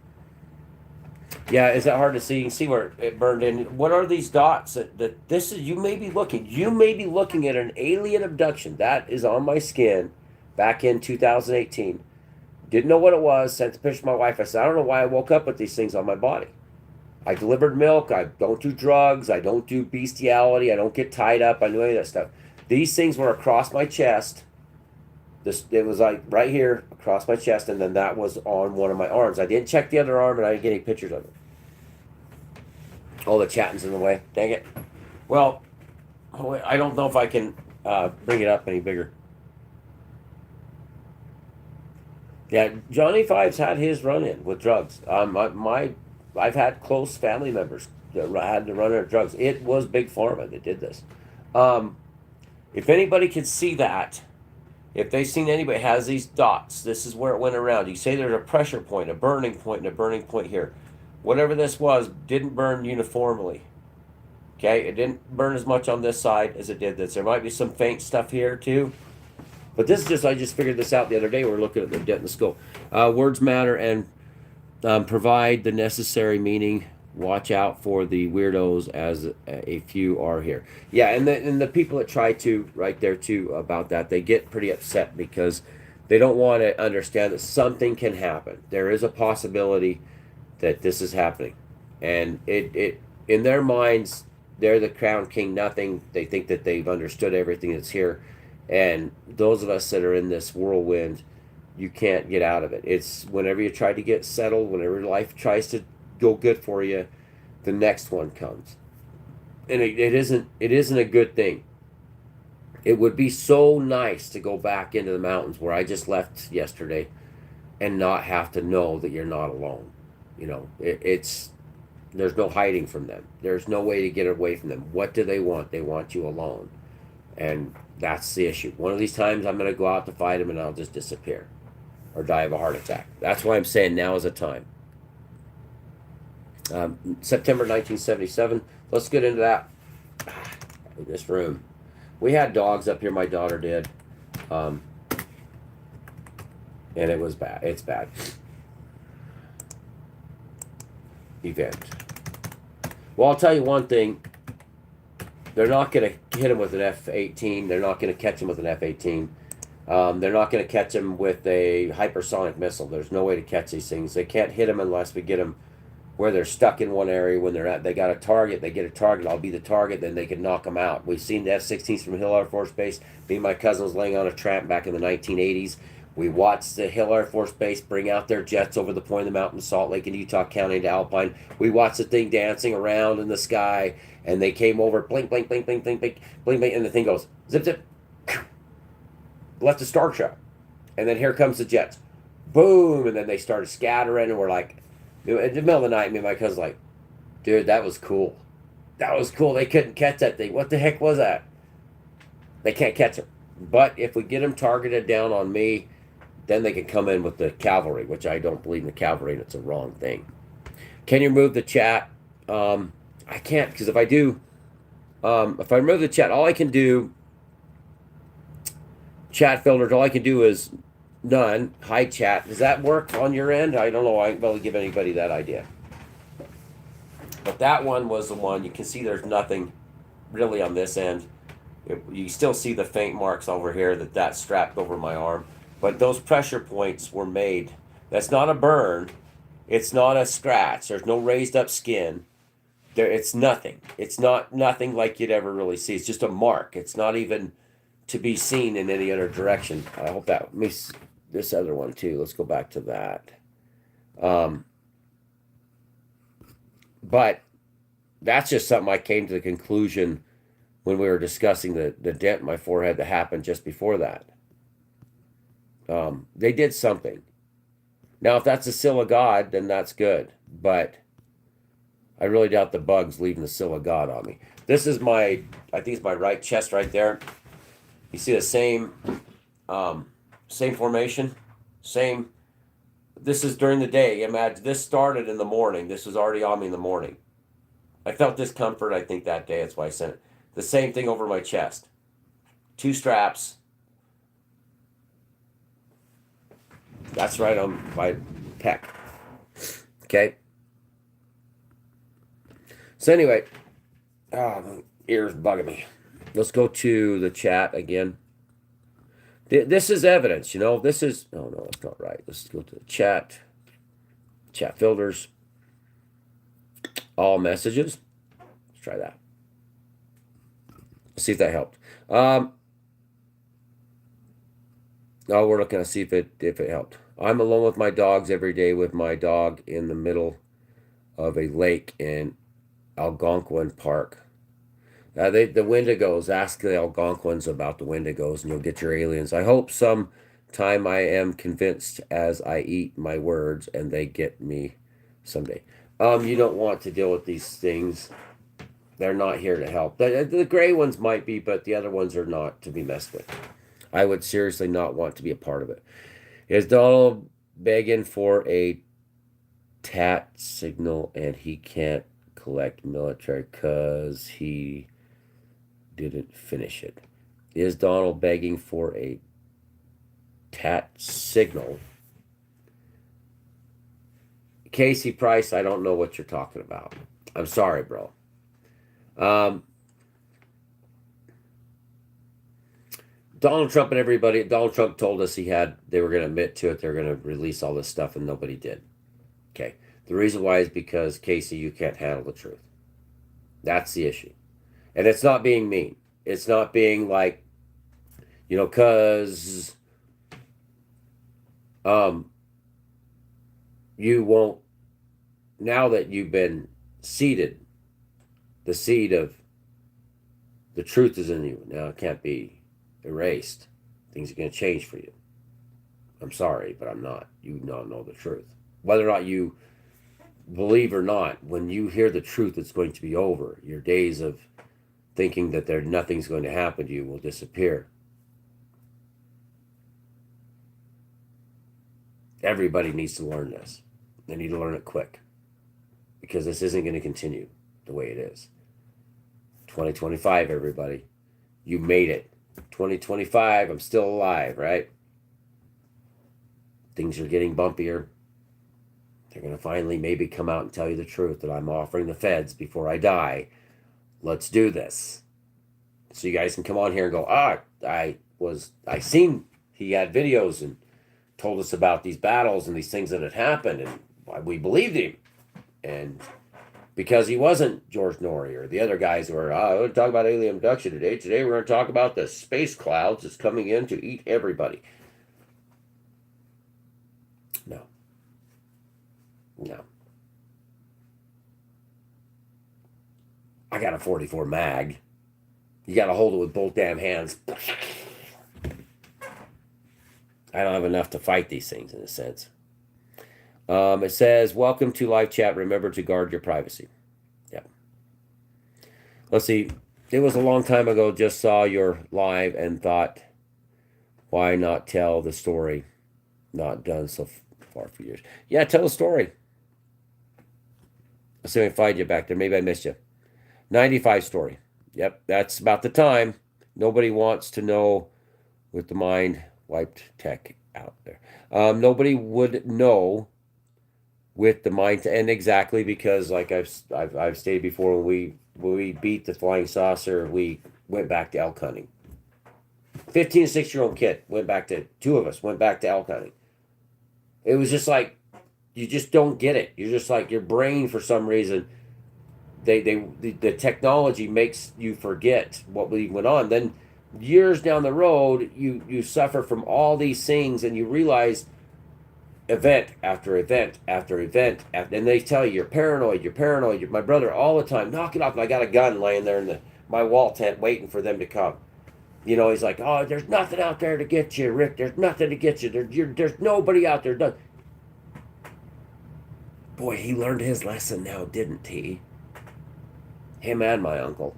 Yeah, is that hard to see? You can see where it burned in. What are these dots? That this is you may be looking. You may be looking at an alien abduction. That is on my skin back in 2018. Didn't know what it was. Sent the picture to my wife. I said, I don't know why I woke up with these things on my body. I delivered milk. I don't do drugs. I don't do bestiality. I don't get tied up. I do any of that stuff. These things were across my chest. This it was like right here across my chest, and then that was on one of my arms. I didn't check the other arm, and I didn't get any pictures of it. Oh, the chatting's in the way. Dang it. Well, I don't know if I can bring it up any bigger. Yeah, Johnny Five's had his run-in with drugs. I've had close family members that had to run in drugs. It was Big Pharma that did this. Um, if anybody can see that, if they've seen anybody has these dots, this is where it went around. You say there's a pressure point, a burning point, and a burning point here. Whatever this was didn't burn uniformly. Okay, it didn't burn as much on this side as it did this. There might be some faint stuff here too. But this is just, I just figured this out the other day. We were looking at the dent in the skull. Words matter and provide the necessary meaning. Watch out for the weirdos, as a few are here. Yeah, and the people that try to right there too about that, they get pretty upset because they don't want to understand that something can happen. There is a possibility that this is happening, and it in their minds, they're the crown king nothing. They think that they've understood everything that's here, and those of us that are in this whirlwind, you can't get out of it. It's whenever you try to get settled, whenever life tries to go good for you, the next one comes, and it isn't a good thing. It would be so nice to go back into the mountains where I just left yesterday and not have to know that you're not alone. You know, it's there's no hiding from them. There's no way to get away from them. What do they want? They want you alone, and that's the issue. One of these times I'm going to go out to fight them and I'll just disappear or die of a heart attack. That's why I'm saying now is the time. September 1977. Let's get into that. In this room, we had dogs up here. My daughter did, and it was bad. It's bad. Event. Well, I'll tell you one thing. They're not going to hit him with an F-18. They're not going to catch him with an F-18. They're not going to catch him with a hypersonic missile. There's no way to catch these things. They can't hit them unless we get them where they're stuck in one area. When they're they got a target, they get a target. I'll be the target. Then they can knock them out. We've seen the F-16s from Hill Air Force Base. Me and my cousin was laying on a tramp back in the 1980s. We watched the Hill Air Force Base bring out their jets over the point of the mountain, Salt Lake and Utah County into Alpine. We watched the thing dancing around in the sky, and they came over, blink, blink, blink, blink, blink, blink, blink, blink, and the thing goes, zip, zip, left a star trail. And then here comes the jets. Boom, and then they started scattering, and we're like, in the middle of the night, me and my cousin's like, dude, that was cool. That was cool. They couldn't catch that thing. What the heck was that? They can't catch it. But if we get them targeted down on me, then they can come in with the cavalry, which I don't believe in the cavalry, and it's a wrong thing. Can you remove the chat? I can't, because if I do, if I remove the chat, all I can do, chat filters, all I can do is none, hide chat. Does that work on your end? I don't know. I ain't able to give anybody that idea. But that one was the one. You can see there's nothing really on this end. You still see the faint marks over here that's strapped over my arm. But those pressure points were made. That's not a burn. It's not a scratch. There's no raised up skin. It's nothing. It's not nothing like you'd ever really see. It's just a mark. It's not even to be seen in any other direction. I hope that. Let me see this other one too. Let's go back to that. But that's just something I came to the conclusion when we were discussing the dent in my forehead that happened just before that. They did something. Now, if that's the seal of God, then that's good. But I really doubt the bug's leaving the seal of God on me. This is I think it's my right chest right there. You see the same formation, same. This is during the day. Imagine this started in the morning. This was already on me in the morning. I felt discomfort, I think, that day. That's why I sent it. The same thing over my chest. 2 straps. That's right on my pec. Okay. So anyway, my ears bugging me. Let's go to the chat again. This is evidence, you know. This is, oh no, that's not right. Let's go to the chat. Chat filters. All messages. Let's try that. See if that helped. Oh, we're looking to see if it helped. I'm alone with my dogs every day with my dog in the middle of a lake in Algonquin Park. The Wendigos. Ask the Algonquins about the Wendigos, and you'll get your aliens. I hope sometime I am convinced as I eat my words, and they get me someday. You don't want to deal with these things. They're not here to help. The gray ones might be, but the other ones are not to be messed with. I would seriously not want to be a part of it. Is Donald begging for a tat signal and he can't collect military because he didn't finish it? Is Donald begging for a tat signal? Casey Price, I don't know what you're talking about. I'm sorry, bro. Donald Trump and everybody, Donald Trump told us they were going to admit to it, they were going to release all this stuff, and nobody did. Okay. The reason why is because, Casey, you can't handle the truth. That's the issue. And it's not being mean. It's not being like, you know, because you won't, now that you've been seeded, the seed of the truth is in you. Now it can't be erased. Things are going to change for you. I'm sorry, but I'm not. You don't know the truth. Whether or not you believe or not, when you hear the truth, it's going to be over. Your days of thinking that nothing's going to happen to you will disappear. Everybody needs to learn this. They need to learn it quick, because this isn't going to continue the way it is. 2025, everybody. You made it. 2025, I'm still alive, right? Things are getting bumpier. They're going to finally maybe come out and tell you the truth that I'm offering the feds before I die. Let's do this. So you guys can come on here and go, I seen he had videos and told us about these battles and these things that had happened, and we believed him. And because he wasn't George Norrie or the other guys who were, we're going to talk about alien abduction today. Today we're going to talk about the space clouds that's coming in to eat everybody. No. I got a 44 mag. You got to hold it with both damn hands. I don't have enough to fight these things in a sense. It says, welcome to live chat. Remember to guard your privacy. Yeah. Let's see. It was a long time ago. Just saw your live and thought, why not tell the story? Not done so far for years. Yeah, tell the story. Let's see if I can find you back there. Maybe I missed you. 95 story. Yep, that's about the time. Nobody wants to know with the mind wiped tech out there. Nobody would know with the mind, and exactly because, like I've stated before, when we beat the flying saucer, we went back to elk hunting. 15 and 6-year-old kid went back to, two of us went back to elk hunting. It was just like, you just don't get it. You're just like, your brain, for some reason, the technology makes you forget what we went on. Then years down the road, you suffer from all these things, and you realize event after event after event, and they tell you you're paranoid. My brother all the time, knock it off. And I got a gun laying there in my wall tent waiting for them to come. You know, he's like, oh, there's nothing out there to get you, Rick. There's nothing to get you. There's nobody out there. Boy, he learned his lesson now, didn't he? Him and my uncle.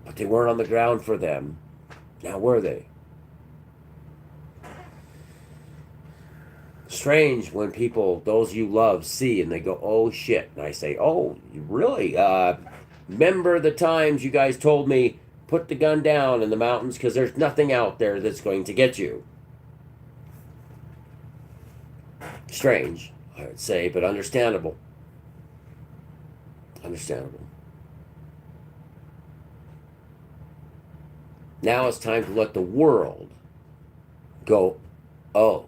But they weren't on the ground for them. Now, were they? Strange when people, those you love, see and they go, oh, shit. And I say, oh, you really? Remember the times you guys told me, put the gun down in the mountains because there's nothing out there that's going to get you. Strange, I would say, but understandable. Understandable. Now it's time to let the world go, oh,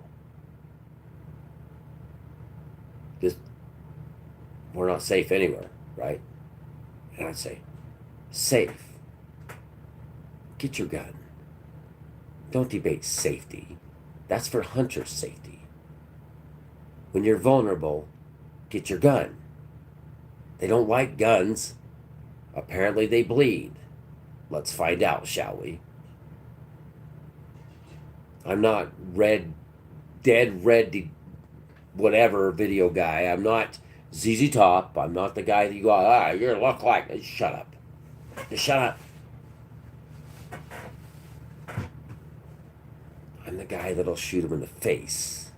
this, we're not safe anywhere, right? And I'd say, safe. Get your gun. Don't debate safety. That's for hunters' safety. When you're vulnerable, get your gun. They don't like guns. Apparently they bleed. Let's find out, shall we? I'm not dead red, whatever video guy. I'm not ZZ Top. I'm not the guy that you go, you look like. Shut up. Just shut up. I'm the guy that'll shoot him in the face.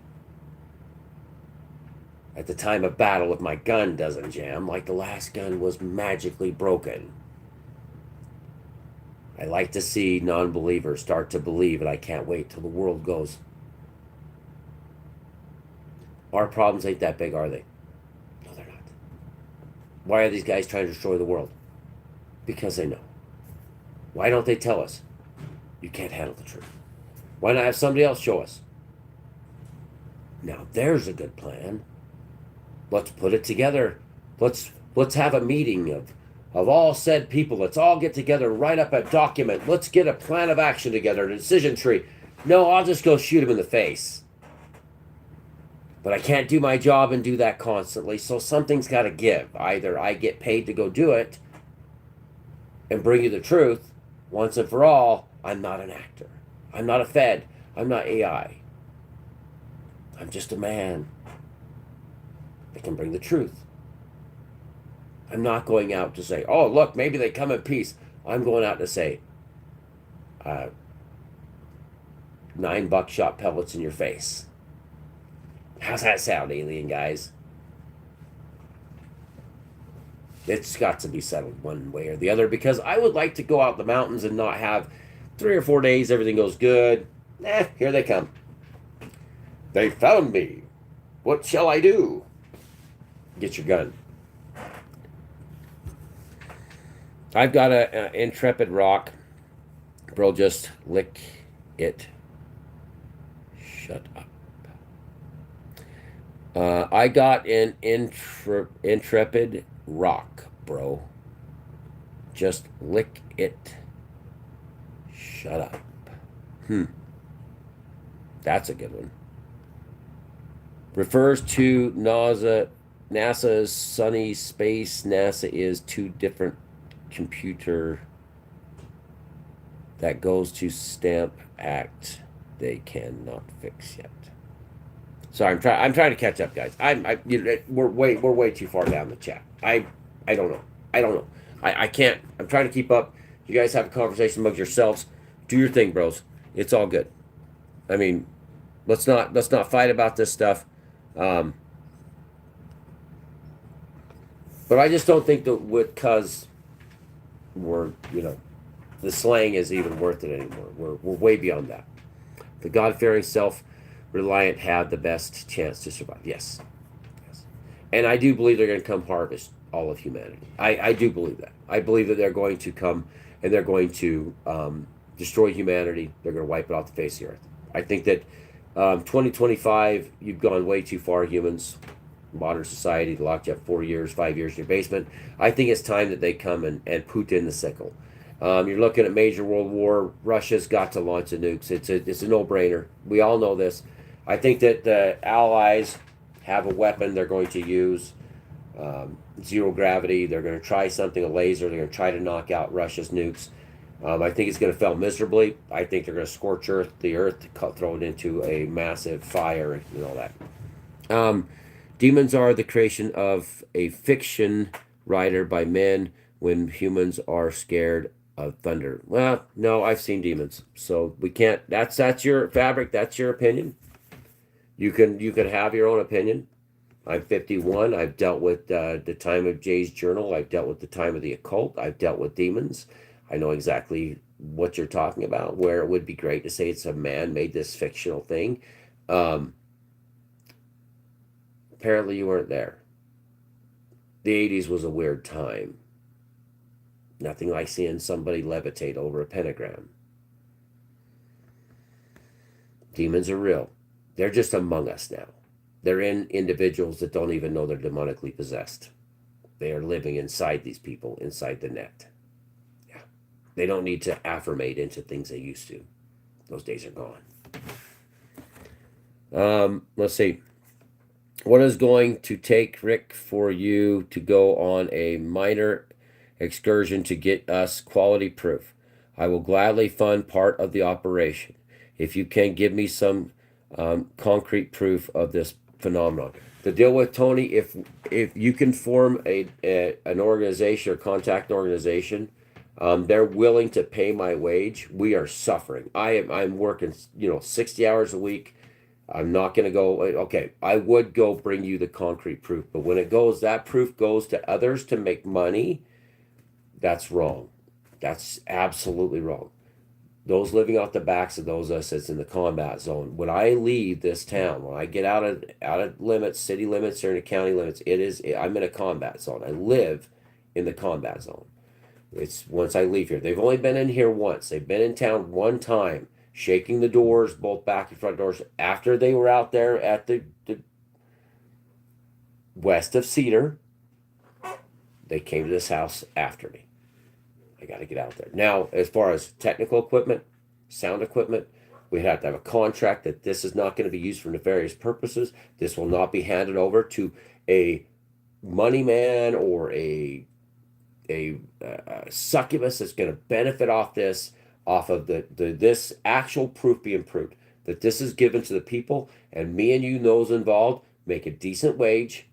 At the time of battle, if my gun doesn't jam, like the last gun was magically broken. I like to see non-believers start to believe, and I can't wait till the world goes. Our problems ain't that big, are they? No, they're not. Why are these guys trying to destroy the world? Because they know. Why don't they tell us? You can't handle the truth. Why not have somebody else show us? Now there's a good plan. Let's put it together. Let's have a meeting of all said people. Let's all get together, write up a document. Let's get a plan of action together, a decision tree. No, I'll just go shoot him in the face. But I can't do my job and do that constantly, so something's got to give. Either I get paid to go do it and bring you the truth once and for all. I'm not an actor. I'm not a Fed. I'm not AI. I'm just a man that can bring the truth. I'm not going out to say, oh, look, maybe they come in peace. I'm going out to say, 9 buckshot pellets in your face. How's that sound, alien guys? It's got to be settled one way or the other, because I would like to go out the mountains and not have 3 or 4 days, everything goes good. Here they come. They found me. What shall I do? Get your gun. I've got an Intrepid rock. Bro, just lick it. Shut up. I got an Intrepid rock, bro. Just lick it. Shut up. That's a good one. Refers to NASA's sunny space. NASA is 2 different computer that goes to stamp act they cannot fix yet. Sorry, I'm trying to catch up, guys. We're way too far down the chat. I don't know. I can't. I'm trying to keep up. You guys have a conversation amongst yourselves. Do your thing, bros. It's all good. I mean, let's not fight about this stuff. But I just don't think that because we're, the slang is even worth it anymore. We're way beyond that. The God-fearing, self-reliant have the best chance to survive. Yes. And I do believe they're going to come harvest all of humanity. I do believe that. I believe that they're going to come and they're going to destroy humanity. They're going to wipe it off the face of the earth. I think that 2025, you've gone way too far, humans. Modern society locked you up 4 years, 5 years in your basement. I think it's time that they come and put in the sickle. You're looking at major world war. Russia's got to launch the nukes. It's a no-brainer. We all know this. I think that the Allies have a weapon they're going to use. Zero gravity. They're going to try something, a laser. They're going to try to knock out Russia's nukes. I think it's going to fail miserably. I think they're going to scorch the earth, throw it into a massive fire and all that. Demons are the creation of a fiction writer by men when humans are scared of thunder. Well, no, I've seen demons, so we can't. That's your fabric. That's your opinion. You can have your own opinion. I'm 51. I've dealt with the time of Jay's journal. I've dealt with the time of the occult. I've dealt with demons. I know exactly what you're talking about, where it would be great to say it's a man made this fictional thing. Apparently you weren't there. The 80s was a weird time. Nothing like seeing somebody levitate over a pentagram. Demons are real. They're just among us now. They're in individuals that don't even know they're demonically possessed. They are living inside these people, inside the net. Yeah. They don't need to affirmate into things they used to. Those days are gone. Let's see. What is going to take, Rick, for you to go on a minor excursion to get us quality proof? I will gladly fund part of the operation if you can give me some concrete proof of this phenomenon. The deal with Tony, if you can form an organization or contact an organization, they're willing to pay my wage. We are suffering. I'm working 60 hours a week. I'm not going to go, okay, I would go bring you the concrete proof, but when that proof goes to others to make money, that's wrong. That's absolutely wrong. Those living off the backs of those of us that's in the combat zone. When I leave this town, when I get out of limits, city limits or in the county limits, I'm in a combat zone. I live in the combat zone. It's once I leave here. They've only been in here once. They've been in town one time, shaking the doors, both back and front doors, after they were out there at the west of Cedar. They came to this house after me. I got to get out there. Now, as far as technical equipment, sound equipment, we have to have a contract that this is not going to be used for nefarious purposes. This will not be handed over to a money man or a succubus that's going to benefit off of this actual proof being proved. That this is given to the people, and me and you, those involved, make a decent wage,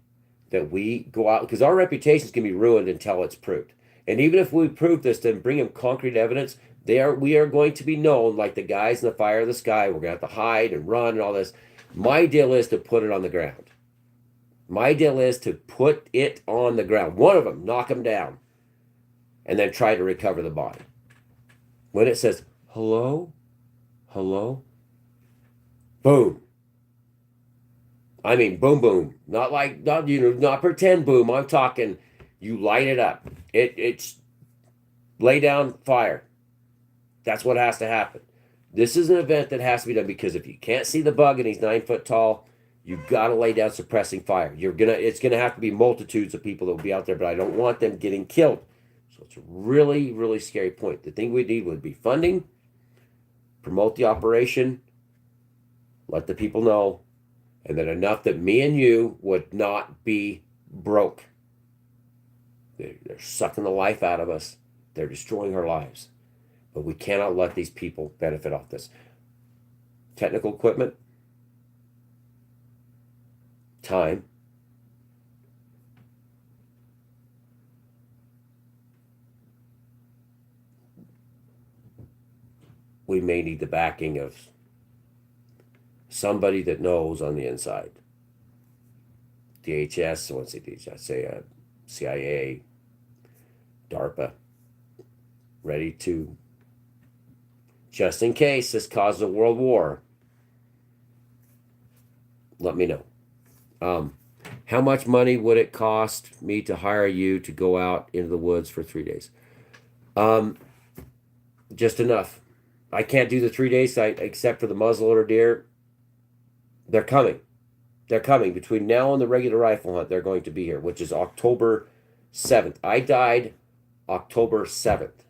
that we go out, because our reputations can be ruined until it's proved. And even if we prove this, then bring them concrete evidence, we are going to be known like the guys in the fire of the sky. We're going to have to hide and run and all this. My deal is to put it on the ground. My deal is to put it on the ground. One of them, knock them down, and then try to recover the body. When it says, hello, hello, boom. I mean, boom, boom. Not pretend boom. I'm talking, you light it up. It's lay down fire. That's what has to happen. This is an event that has to be done, because if you can't see the bug and he's 9 foot tall, you've got to lay down suppressing fire. It's gonna have to be multitudes of people that will be out there, but I don't want them getting killed. So it's a really, really scary point. The thing we need would be funding, promote the operation, let the people know, and then enough that me and you would not be broke. They're sucking the life out of us. They're destroying our lives. But we cannot let these people benefit off this. Technical equipment, time, we may need the backing of somebody that knows on the inside. DHS, I want to say DHS, say CIA, DARPA, ready to, just in case this causes a world war, let me know. How much money would it cost me to hire you to go out into the woods for 3 days? Just enough. I can't do the 3 days except for the muzzleloader deer. They're coming. They're coming. Between now and the regular rifle hunt, they're going to be here, which is October 7th. I died October 7th,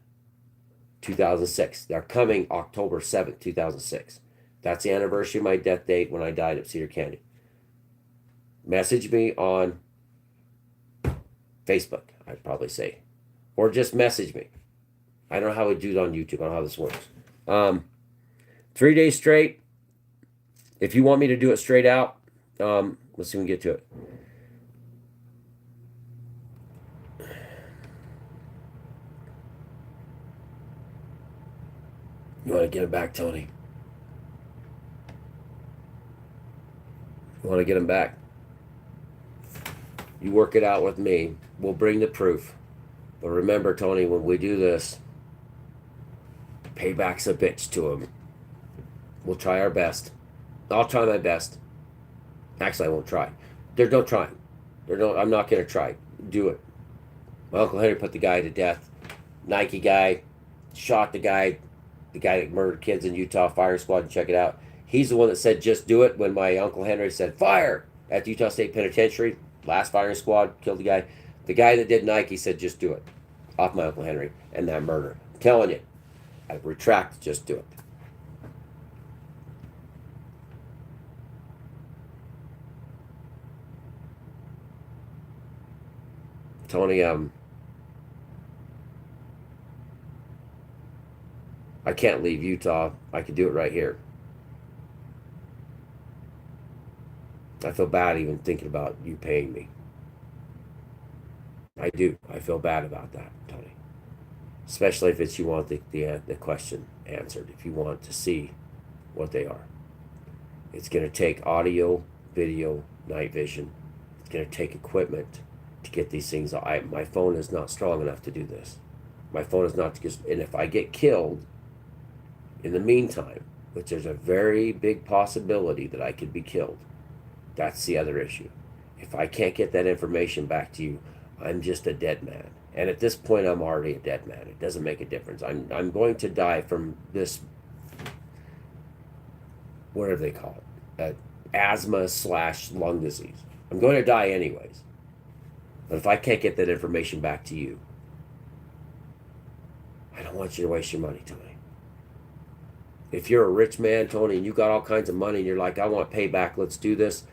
2006. They're coming October 7th, 2006. That's the anniversary of my death date when I died at Cedar Canyon. Message me on Facebook, I'd probably say. Or just message me. I don't know how we do it on YouTube. I don't know how this works. 3 days straight. If you want me to do it straight out, let's see if we can get to it. You want to get him back, Tony? You want to get him back? You work it out with me. We'll bring the proof. But remember, Tony, when we do this, payback's a bitch to him. We'll try our best. I'll try my best. Actually, I won't try. There's no trying. I'm not going to try. do it. My Uncle Henry put the guy to death. Nike guy shot the guy that murdered kids in Utah firing squad. Check it out. He's the one that said just do it when my Uncle Henry said fire at the Utah State Penitentiary. Last firing squad killed the guy. The guy that did Nike said just do it. Off my Uncle Henry and that murder. I'm telling you, I retract, just do it. Tony, I can't leave Utah. I could do it right here. I feel bad even thinking about you paying me. I do. I feel bad about that, Tony. Especially if it's you want the question answered. If you want to see what they are. It's going to take audio, video, night vision. It's going to take equipment to get these things. My phone is not strong enough to do this. My phone is not. And if I get killed, in the meantime, which there's a very big possibility that I could be killed, that's the other issue. If I can't get that information back to you, I'm just a dead man. And at this point, I'm already a dead man. It doesn't make a difference. I'm going to die from this, whatever they call it, asthma/lung disease. I'm going to die anyways. But if I can't get that information back to you, I don't want you to waste your money, Tony. If you're a rich man, Tony, and you got all kinds of money and you're like, I want payback, let's do this,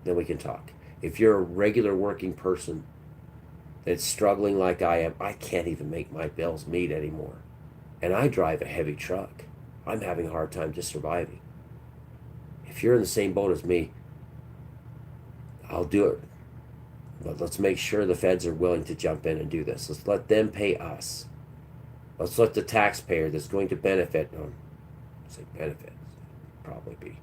then we can talk. If you're a regular working person that's struggling like I am, I can't even make my bills meet anymore. And I drive a heavy truck. I'm having a hard time just surviving. If you're in the same boat as me, I'll do it. But let's make sure the feds are willing to jump in and do this. Let's let them pay us. Let's let the taxpayer that's going to benefit, say benefit, probably be,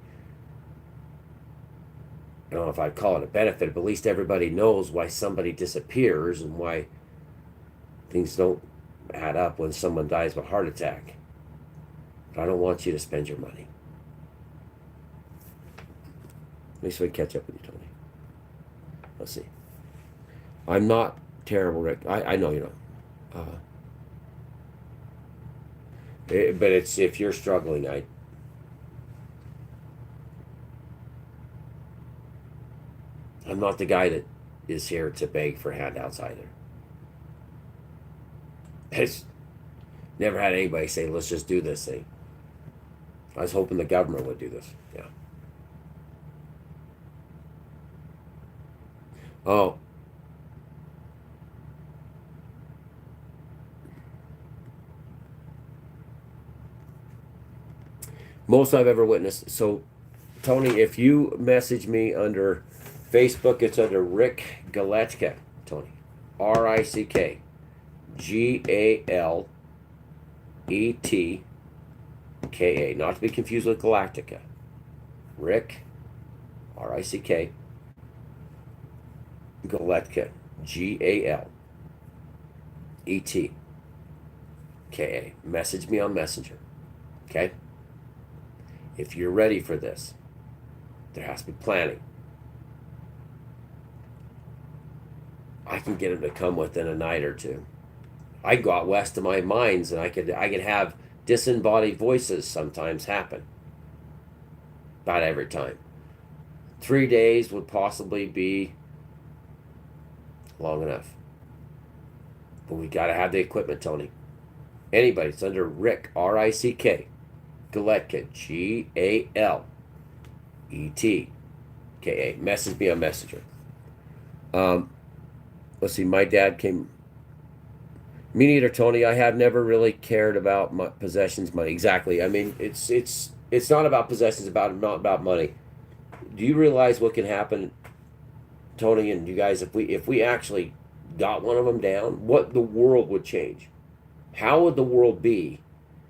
I don't know if I'd call it a benefit, but at least everybody knows why somebody disappears and why things don't add up when someone dies of a heart attack. But I don't want you to spend your money. At least we catch up with you, Tony. Let's see. I'm not terrible, Rick. I know you know. But it's if you're struggling, I'm not the guy that is here to beg for handouts either. It's never had anybody say, let's just do this thing. I was hoping the government would do this. Yeah. Oh. Most I've ever witnessed. So, Tony, if you message me under Facebook, it's under Rick Galetka, Tony. RICK. GALETKA. Not to be confused with Galactica. Rick, RICK. Galetka. GALETKA. Message me on Messenger. Okay? If you're ready for this, there has to be planning. I can get them to come within a night or two. I go out west to my mines, and I could have disembodied voices sometimes happen. About every time. 3 days would possibly be long enough. But we got to have the equipment, Tony. Anybody, it's under Rick, RICK. Galetka, GALETKA. Message me on Messenger. Let's see, my dad came. Me neither, Tony. I have never really cared about my possessions, money. Exactly. I mean, it's not about possessions. Not about money. Do you realize what can happen, Tony, and you guys, if we actually got one of them down? What the world would change? How would the world be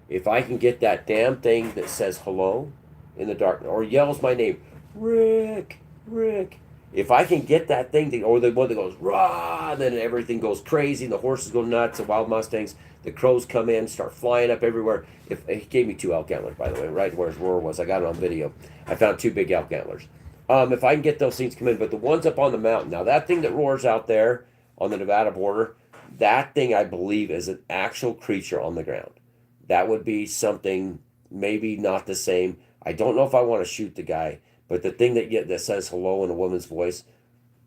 if I can get that damn thing that says hello in the dark or yells my name, Rick, Rick? If I can get that thing, or the one that goes, rah, and then everything goes crazy, and the horses go nuts, the wild Mustangs, the crows come in, start flying up everywhere. He gave me 2 elk antlers, by the way, right where his roar was. I got it on video. I found 2 big elk antlers. If I can get those things come in, but the ones up on the mountain, now that thing that roars out there on the Nevada border. That thing, I believe, is an actual creature on the ground. That would be something maybe not the same. I don't know if I want to shoot the guy, but the thing that says hello in a woman's voice,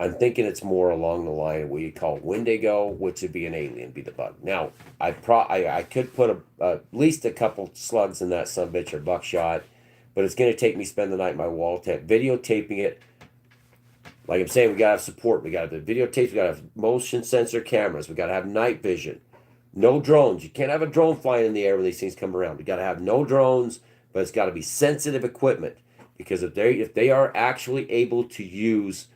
I'm thinking it's more along the line of what you call Wendigo, which would be an alien, be the bug. Now, I could put at least a couple slugs in that sumbitch or buckshot, but it's going to take me spend the night in my wall tent videotaping it. Like I'm saying, we got to have support. We got to have the videotapes. We got to have motion sensor cameras. We got to have night vision. No drones. You can't have a drone flying in the air when these things come around. We got to have no drones, but it's got to be sensitive equipment, because if they are actually able to use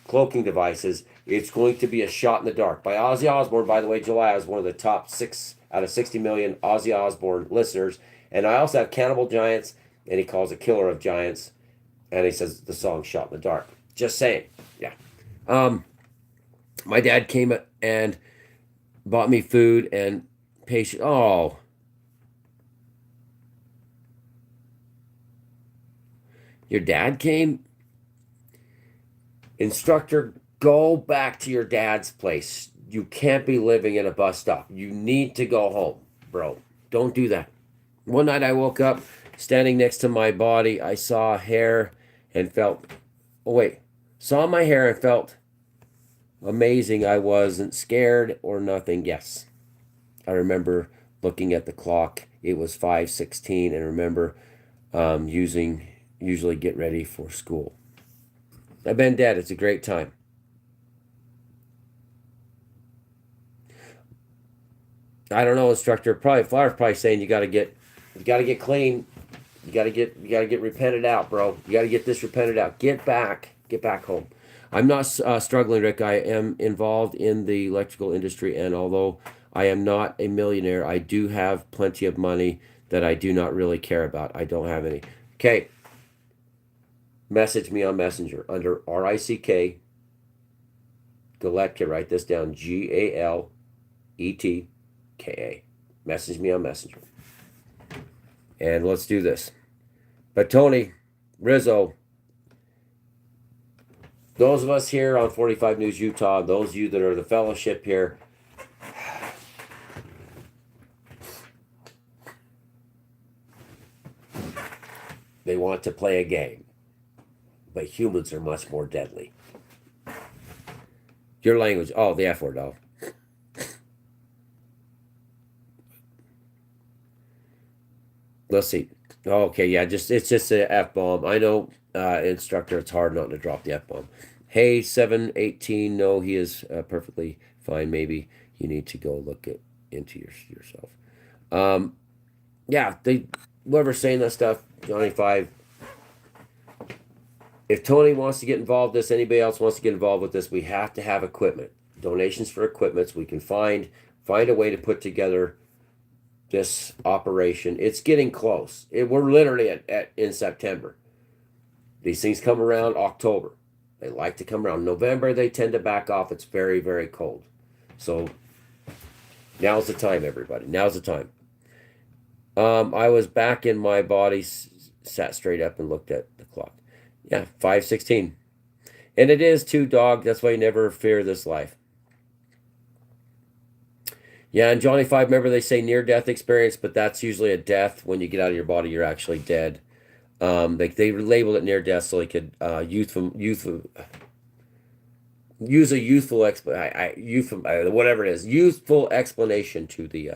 cloaking devices, it's going to be a shot in the dark. By Ozzy Osbourne, by the way, July, I was one of the top 6 out of 60 million Ozzy Osbourne listeners. And I also have Cannibal Giants, and he calls it Killer of Giants, and he says the song Shot in the Dark. Just saying. Yeah. My dad came and bought me food and patient. Oh. Your dad came? Instructor, go back to your dad's place. You can't be living in a bus stop. You need to go home, bro. Don't do that. One night I woke up, standing next to my body. I saw hair and felt, saw my hair and felt amazing. I wasn't scared or nothing. Yes. I remember looking at the clock. It was 5:16, and remember usually get ready for school. I've been dead. It's a great time. I don't know, instructor. Flower's probably saying you got to get clean. You got to get repented out, bro. You got to get this repented out. Get back home. I'm not struggling, Rick. I am involved in the electrical industry, and although I am not a millionaire, I do have plenty of money that I do not really care about. I don't have any. Okay. Message me on Messenger under RICK Galetka. Write this down. GALETKA. Message me on Messenger. And let's do this. But Tony, Rizzo, those of us here on 45 News Utah, those of you that are the fellowship here, they want to play a game. But humans are much more deadly. Your language, the F word, Let's see. Okay, yeah, it's just an F-bomb. I know, instructor, it's hard not to drop the F-bomb. Hey, 718, no, he is perfectly fine. Maybe you need to go look into yourself. Yeah, whoever's saying that stuff, Johnny 5. If Tony wants to get involved with this, anybody else wants to get involved with this, we have to have equipment. Donations for equipment, so we can find a way to put together this operation. It's getting close. We're literally in September. These things come around October. They like to come around November. They tend to back off. It's very, very cold. So now's the time, everybody. Now's the time. I was back in my body, sat straight up and looked at the clock. Yeah, 5:16. And it is too, dog. That's why you never fear this life. Yeah, and Johnny 5, remember they say near-death experience, but that's usually a death. When you get out of your body, you're actually dead. They labeled it near-death so they could use a youthful whatever it is, youthful explanation to the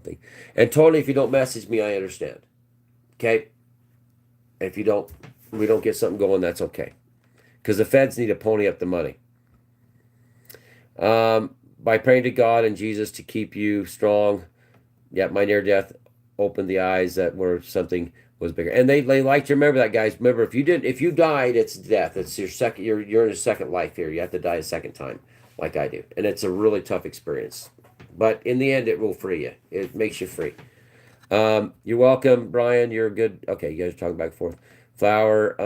thing. And Tony, if you don't message me, I understand. Okay? If we don't get something going, that's okay. Because the feds need to pony up the money. By praying to God and Jesus to keep you strong. Yeah, my near death opened the eyes that were something was bigger. And they like to remember that, guys. Remember, if you died, it's death. It's your second. You're in a second life here. You have to die a second time, like I do, and it's a really tough experience. But in the end, it will free you. It makes you free. You're welcome, Brian. You're good. Okay, you guys are talking back and forth. Flower,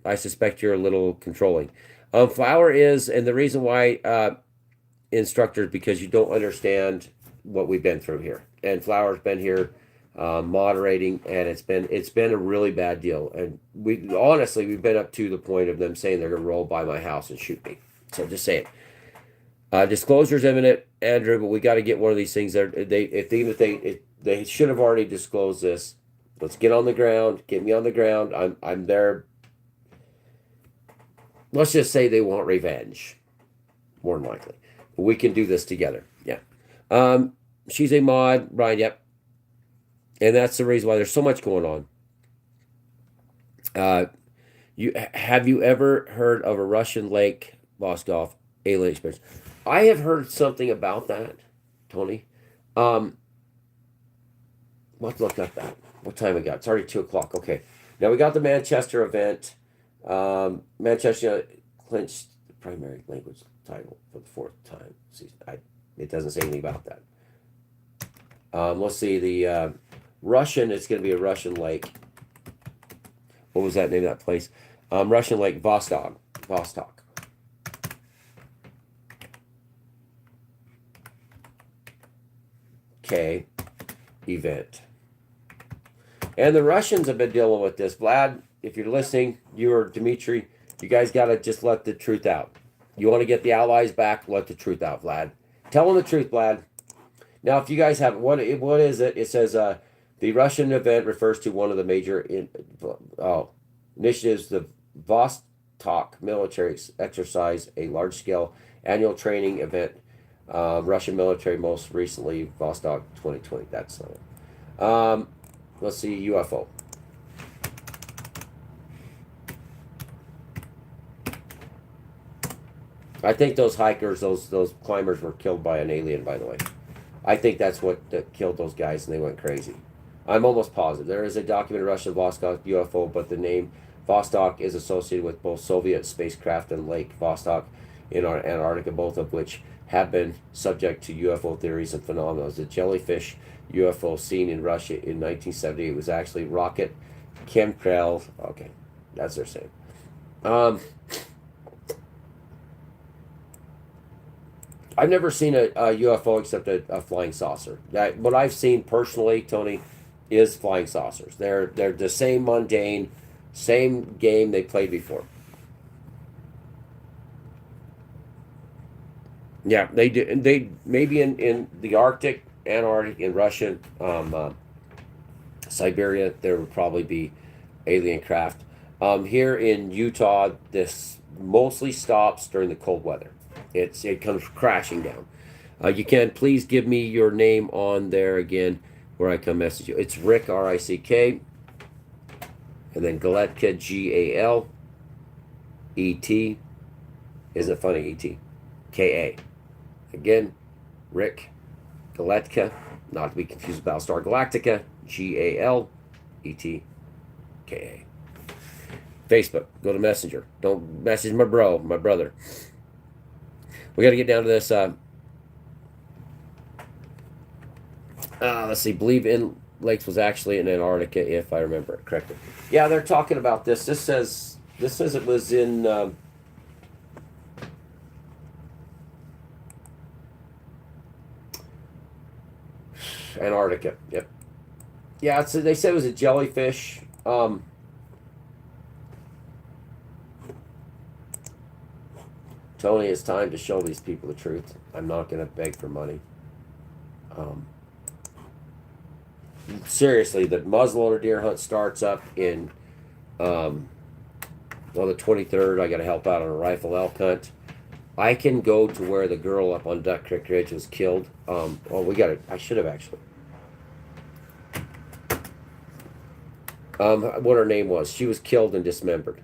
I suspect you're a little controlling. Flower is, and the reason why, instructors, because you don't understand what we've been through here. And Flower's been here moderating, and it's been a really bad deal. And we've been up to the point of them saying they're going to roll by my house and shoot me. So just say it. Disclosure's imminent, Andrew, but we got to get one of these things. They should have already disclosed this. Let's get on the ground. Get me on the ground. I'm there. Let's just say they want revenge, more than likely. But we can do this together. Yeah. She's a mod, Brian. Yep. And that's the reason why there's so much going on. Have you ever heard of a Russian Lake Voskov alien experience? I have heard something about that, Tony. We'll have to look at that. What time we got? It's already 2 o'clock. Okay. Now we got the Manchester event. Manchester clinched the primary language title for the 4th time. See, it doesn't say anything about that. Let's see. The Russian, it's going to be a Russian lake. What was that name of that place? Russian Lake Vostok. Okay. Event. And the Russians have been dealing with this. Vlad, if you're listening, you or Dmitry, you guys got to just let the truth out. You want to get the Allies back, let the truth out, Vlad. Tell them the truth, Vlad. Now, if you guys have, what is it? It says, the Russian event refers to one of the major initiatives, the Vostok military exercise, a large-scale annual training event. Russian military, most recently, Vostok 2020. That's not it. Let's see, UFO. I think those hikers, those climbers were killed by an alien, by the way. I think that's what killed those guys and they went crazy. I'm almost positive. There is a documented Russian Vostok UFO, but the name Vostok is associated with both Soviet spacecraft and Lake Vostok in Antarctica, both of which have been subject to UFO theories and phenomena. The jellyfish UFO seen in Russia in 1978 was actually rocket chemtrails. Okay, that's their saying. I've never seen a UFO except a flying saucer. What I've seen personally, Tony, is flying saucers. They're the same mundane, same game they played before. Yeah, they do. And they maybe in the Arctic, Antarctic, in Russia, Siberia, there would probably be alien craft. Here in Utah, this mostly stops during the cold weather. It comes crashing down. You can please give me your name on there again, where I can message you. It's Rick, R-I-C-K, and then Galetka, G-A-L-E-T. Isn't it funny? E-T. K-A. Again, Rick Galetka, not to be confused with Battlestar Galactica, G-A-L-E-T-K-A. Facebook, go to Messenger. Don't message my brother. We got to get down to this. Let's see. Believe in Lakes was actually in Antarctica, if I remember it correctly. Yeah, they're talking about this. This says it was in. Antarctica. Yep. Yeah, they said it was a jellyfish. Tony, it's time to show these people the truth. I'm not going to beg for money. Seriously, the muzzleloader deer hunt starts up in on the 23rd. I got to help out on a rifle elk hunt. I can go to where the girl up on Duck Creek Ridge was killed. We got it. I should have actually. What her name was. She was killed and dismembered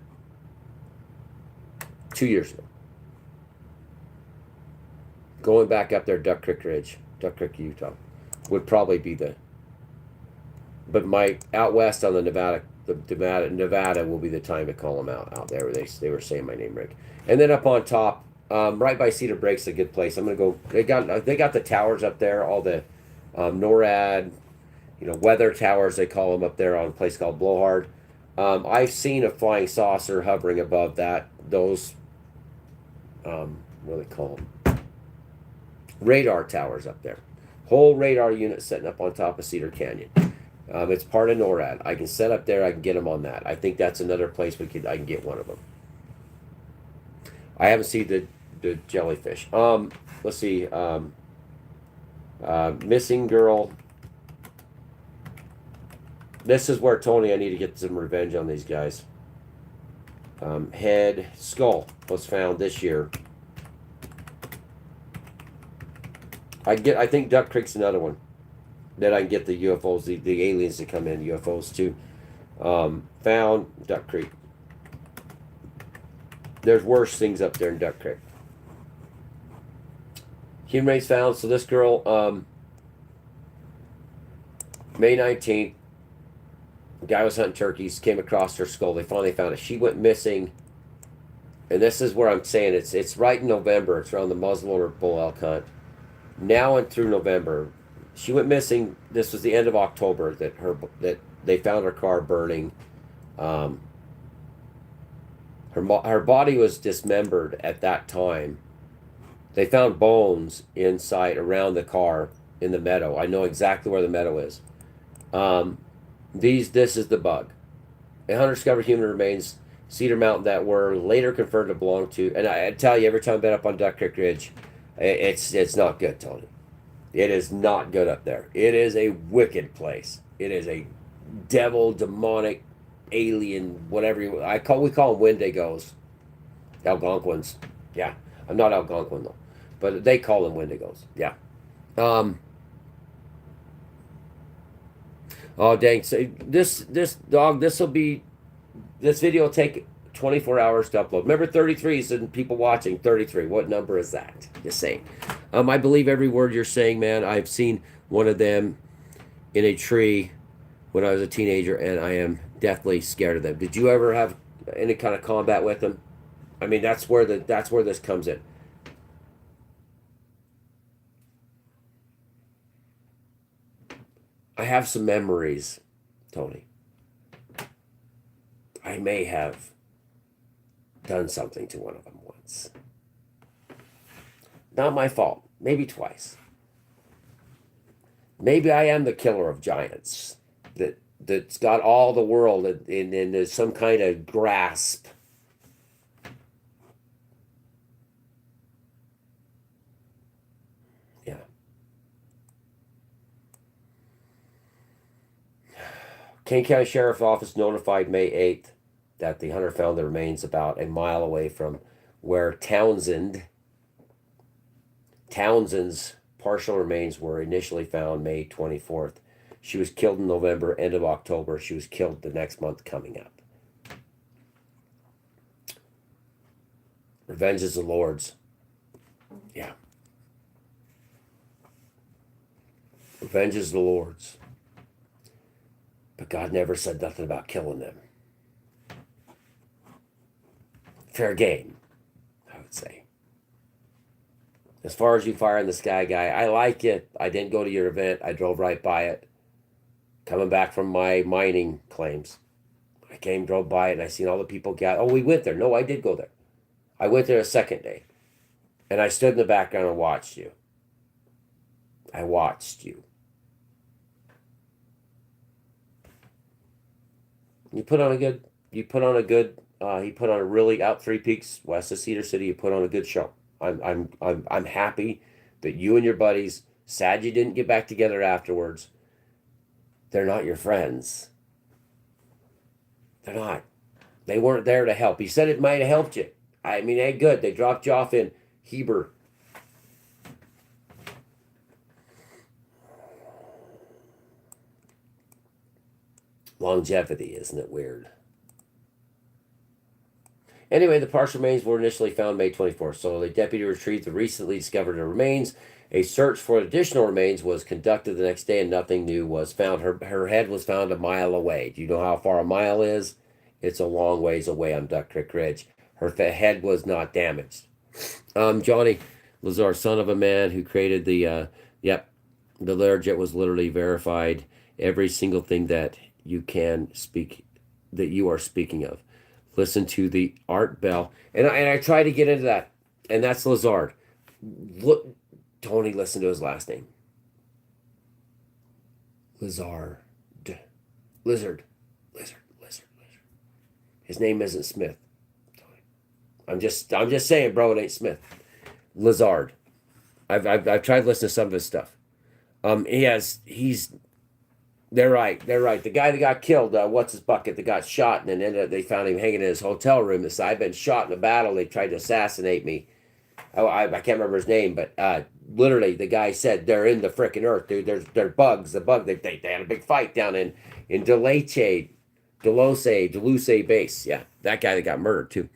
2 years ago. Going back up there, Duck Creek Ridge, Duck Creek, Utah, would probably be but my out west on the Nevada will be the time to call them out there. They were saying my name, Rick. And then up on top, right by Cedar Break's a good place. I'm gonna go. They got the towers up there, all the NORAD, weather towers they call them up there on a place called Blowhard. I've seen a flying saucer hovering above those. What do they call them? Radar towers up there. Whole radar unit setting up on top of Cedar Canyon. It's part of NORAD. I can set up there. I can get them on that. I think that's another place I can get one of them. I haven't seen the jellyfish. Let's see. Missing girl. This is where, Tony, I need to get some revenge on these guys. Head skull was found this year. I think Duck Creek's another one that I can get the UFOs, the aliens to come in, UFOs too. Found Duck Creek. There's worse things up there in Duck Creek. Human remains found. So this girl, May 19th, the guy was hunting turkeys, came across her skull. They finally found it. She went missing. And this is where I'm saying it's right in November. It's around the muzzleloader bull elk hunt. Now and through November. She went missing. This was the end of October that they found her car burning. Her body was dismembered at that time. They found bones inside around the car in the meadow. I know exactly where the meadow is. This is the bug. A hunter discovered human remains Cedar Mountain that were later confirmed to belong to. And I tell you, every time I've been up on Duck Creek Ridge, it's not good, Tony. It is not good up there. It is a wicked place. It is a devil, demonic, alien, whatever we call them Wendigos. Algonquins. Yeah. I'm not Algonquin though. But they call them Wendigos. Yeah. Oh dang. So this video will take 24 hours to upload. Remember 33 is and people watching 33. What number is that? Just saying. I believe every word you're saying, man. I've seen one of them in a tree when I was a teenager, and I am deathly scared of them. Did you ever have any kind of combat with them? I mean, that's where this comes in. I have some memories, Tony. I may have done something to one of them once. Not my fault. Maybe twice. Maybe I am the killer of giants that's got all the world in some kind of grasp. Yeah. Kane County Sheriff's Office notified May 8th that the hunter found the remains about a mile away from where Townsend's partial remains were initially found May 24th. She was killed in November, end of October. She was killed the next month coming up. Revenge is the Lord's. Yeah. Revenge is the Lord's. But God never said nothing about killing them. Fair game, I would say. As far as you fire in the sky guy, I like it. I didn't go to your event. I drove right by it. Coming back from my mining claims. I drove by it, and I seen all the people gather. Oh, we went there. No, I did go there. I went there a second day. And I stood in the background and watched you. I watched you. He put on a really out 3 Peaks west of Cedar City. You put on a good show. I'm happy that you and your buddies, sad you didn't get back together afterwards. They're not your friends. They're not. They weren't there to help. He said it might have helped you. I mean, hey, good. They dropped you off in Heber. Longevity, isn't it weird? Anyway, the partial remains were initially found May 24th. So the deputy retrieved the recently discovered remains. A search for additional remains was conducted the next day, and nothing new was found. Her head was found a mile away. Do you know how far a mile is? It's a long ways away on Duck Creek Ridge. Her head was not damaged. Johnny Lazar, son of a man who created the Learjet, was literally verified every single thing that you can speak, that you are speaking of. Listen to the Art Bell. And I try to get into that. And that's Lazard. Look, Tony, listen to his last name. Lazard. Lizard. His name isn't Smith. Tony. I'm just saying, bro, it ain't Smith. Lazard. I've tried listening to some of his stuff. He's they're right. They're right. The guy that got killed, what's his bucket, that got shot, and then ended up, they found him hanging in his hotel room. This I've been shot in a battle. They tried to assassinate me. Oh, I can't remember his name, but literally the guy said they're in the frickin' earth, dude. They're bugs. The bug. They had a big fight down in Deluce base. Yeah, that guy that got murdered too.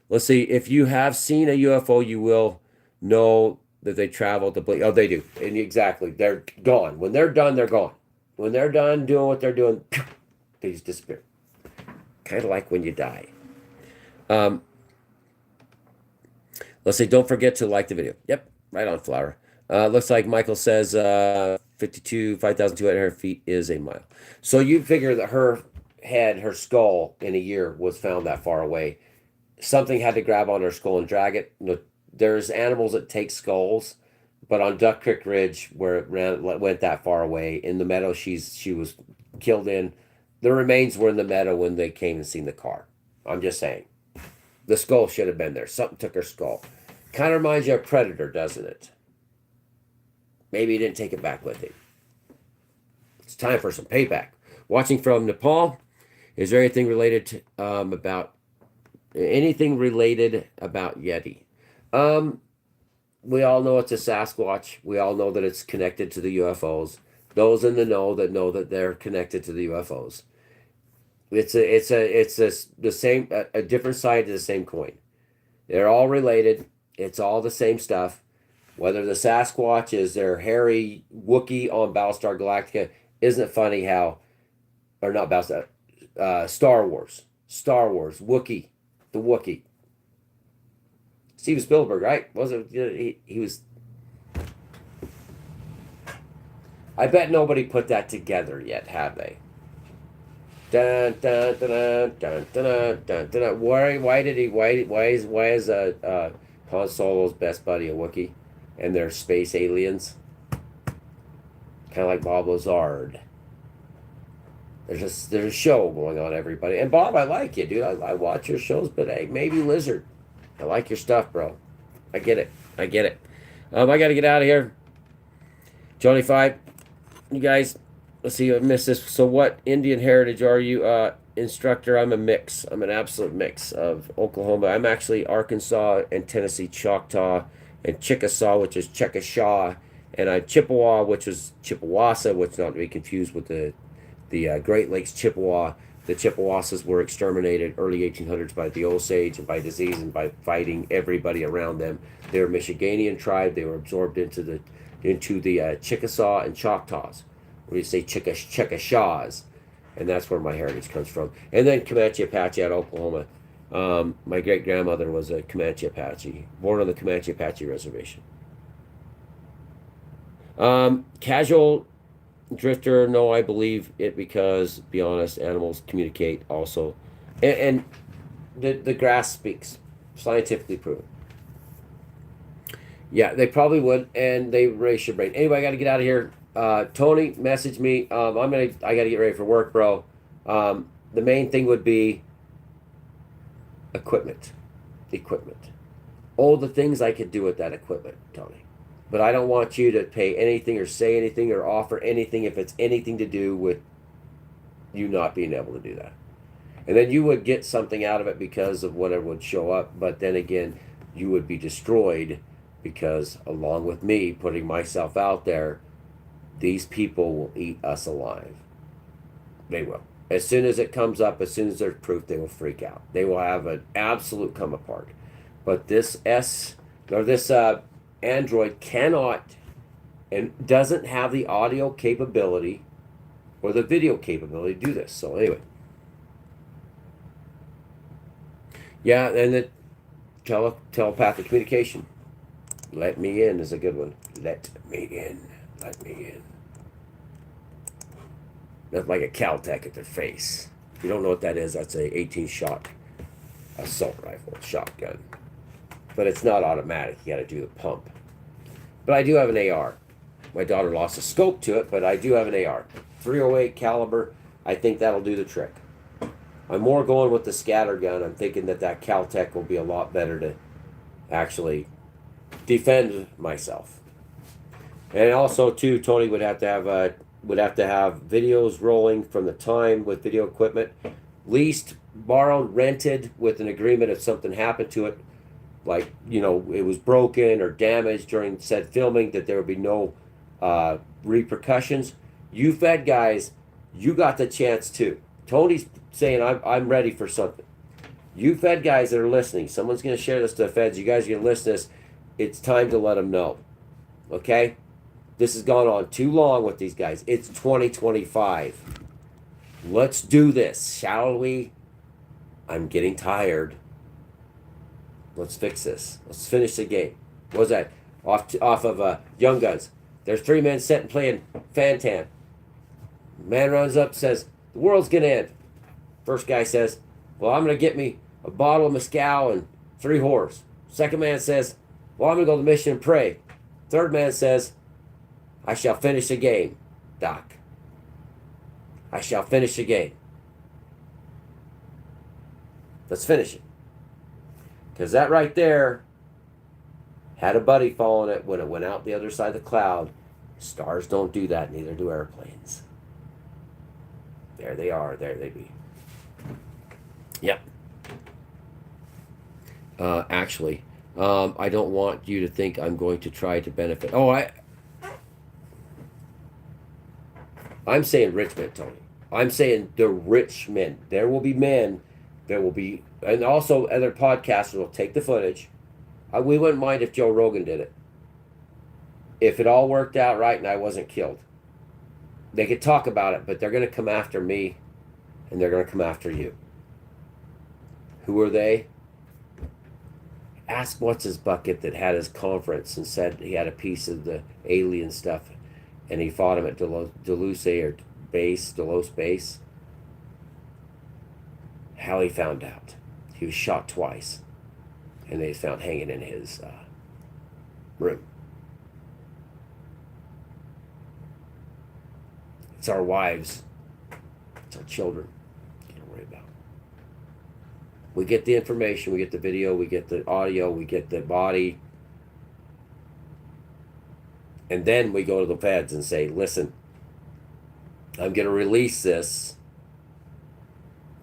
Let's see. If you have seen a UFO, you will know that they travel to blink. Oh, they do. And exactly. They're gone. When they're done, they're gone. When they're done doing what they're doing, they just disappear. Kind of like when you die. Let's say, don't forget to like the video. Yep, right on, Flower. Looks like Michael says 5,200 feet is a mile. So you figure that her head, her skull in a year was found that far away. Something had to grab on her skull and drag it. You know, there's animals that take skulls, but on Duck Creek Ridge, where it went that far away, in the meadow she was killed in, the remains were in the meadow when they came and seen the car. I'm just saying. The skull should have been there. Something took her skull. Kind of reminds you of Predator, doesn't it? Maybe he didn't take it back with him. It's time for some payback. Watching from Nepal. Is there anything related to, about Yeti? We all know it's a Sasquatch. We all know that it's connected to the UFOs. Those in the know that they're connected to the UFOs. It's the same, a different side to the same coin. They're all related. It's all the same stuff. Whether the Sasquatch is their hairy Wookiee on Battlestar Galactica, isn't it funny how, or not Battlestar, Star Wars, Wookiee, the Wookiee. Steven Spielberg, right? Wasn't he was? I bet nobody put that together yet, have they? Dun, dun, dun, dun, dun, dun, dun, dun. Why is Han Solo's best buddy a Wookiee, and they're space aliens? Kind of like Bob Lazard. There's a show going on, everybody. And Bob, I like you, dude. I watch your shows, but hey, maybe Lizard. I like your stuff, bro. I get it. I got to get out of here. Johnny 5, you guys. Let's see, I missed this. So what Indian heritage are you, instructor? I'm a mix. I'm an absolute mix of Oklahoma. I'm actually Arkansas and Tennessee Choctaw, and Chickasaw, which is Chickasha, and Chippewa, which is Chippewas, which not to be confused with the Great Lakes Chippewa. The Chippewas were exterminated early 1800s by the Osage and by disease and by fighting everybody around them. They were a Michiganian tribe. They were absorbed into the Chickasaw and Choctaws. We say Chickashaws, and that's where my heritage comes from. And then Comanche Apache out of Oklahoma. My great grandmother was a Comanche Apache, born on the Comanche Apache reservation. Casual drifter, no, I believe it because, to be honest, animals communicate also, and the grass speaks, scientifically proven. Yeah, they probably would, and they raise your brain. Anyway, I got to get out of here. Tony, message me. I got to get ready for work, bro. The main thing would be equipment. All the things I could do with that equipment, Tony. But I don't want you to pay anything or say anything or offer anything if it's anything to do with you not being able to do that. And then you would get something out of it because of whatever would show up. But then again, you would be destroyed because along with me putting myself out there, these people will eat us alive. They will. As soon as it comes up, as soon as there's proof, they will freak out. They will have an absolute come apart. But this Android cannot and doesn't have the audio capability or the video capability to do this. So anyway. Yeah, and the telepathic communication. Let me in is a good one. Let me in. That's like a Caltech at their face. If you don't know what that is, that's a 18-shot assault rifle, shotgun. But it's not automatic. You got to do the pump. But I do have an AR. My daughter lost a scope to it, but I do have an AR. 308 caliber. I think that'll do the trick. I'm more going with the scatter gun. I'm thinking that Caltech will be a lot better to actually defend myself. And also, too, Tony would have to have videos rolling from the time with video equipment, leased, borrowed, rented with an agreement if something happened to it, like it was broken or damaged during said filming, that there would be no repercussions. You Fed guys, you got the chance too. Tony's saying I'm ready for something. You Fed guys that are listening, someone's going to share this to the Feds. You guys are going to listen to this. It's time to let them know. Okay? This has gone on too long with these guys. It's 2025. Let's do this, shall we? I'm getting tired. Let's fix this. Let's finish the game. What was that? Off of Young Guns. There's 3 men sitting playing Fantan. Man runs up, says, the world's going to end. First guy says, well, I'm going to get me a bottle of mezcal and 3 whores. Second man says, well, I'm going to go to the mission and pray. Third man says, I shall finish the game, Doc. I shall finish the game. Let's finish it. Because that right there had a buddy following it when it went out the other side of the cloud. Stars don't do that, neither do airplanes. There they are. There they be. Yep. Actually, I don't want you to think I'm going to try to benefit. I'm saying rich men, Tony. I'm saying the rich men. There will be men. There will be, and also other podcasters will take the footage. We wouldn't mind if Joe Rogan did it. If it all worked out right and I wasn't killed. They could talk about it, but they're going to come after me and they're going to come after you. Who are they? Ask what's his bucket that had his conference and said he had a piece of the alien stuff and he fought him at Delos Base. How he found out. He was shot twice and they found hanging in his room. It's our wives. It's our children. Can't worry about. We get the information, we get the video, we get the audio, we get the body. And then we go to the feds and say, listen, I'm going to release this.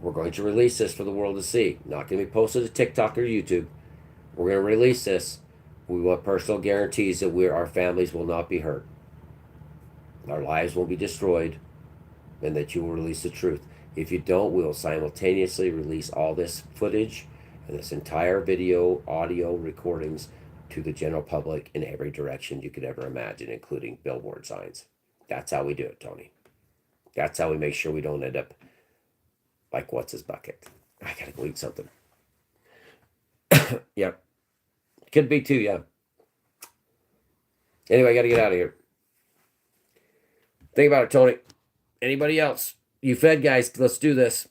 We're going to release this for the world to see. Not going to be posted to TikTok or YouTube. We're going to release this. We want personal guarantees that our families will not be hurt. Our lives won't be destroyed, and that you will release the truth. If you don't, we'll simultaneously release all this footage and this entire video, audio recordings to the general public in every direction you could ever imagine, including billboard signs. That's how we do it, Tony. That's how we make sure we don't end up like what's his bucket. I gotta go eat something. Yep. Could be too, yeah. Anyway, I gotta get out of here. Think about it, Tony. Anybody else? You Fed guys, let's do this.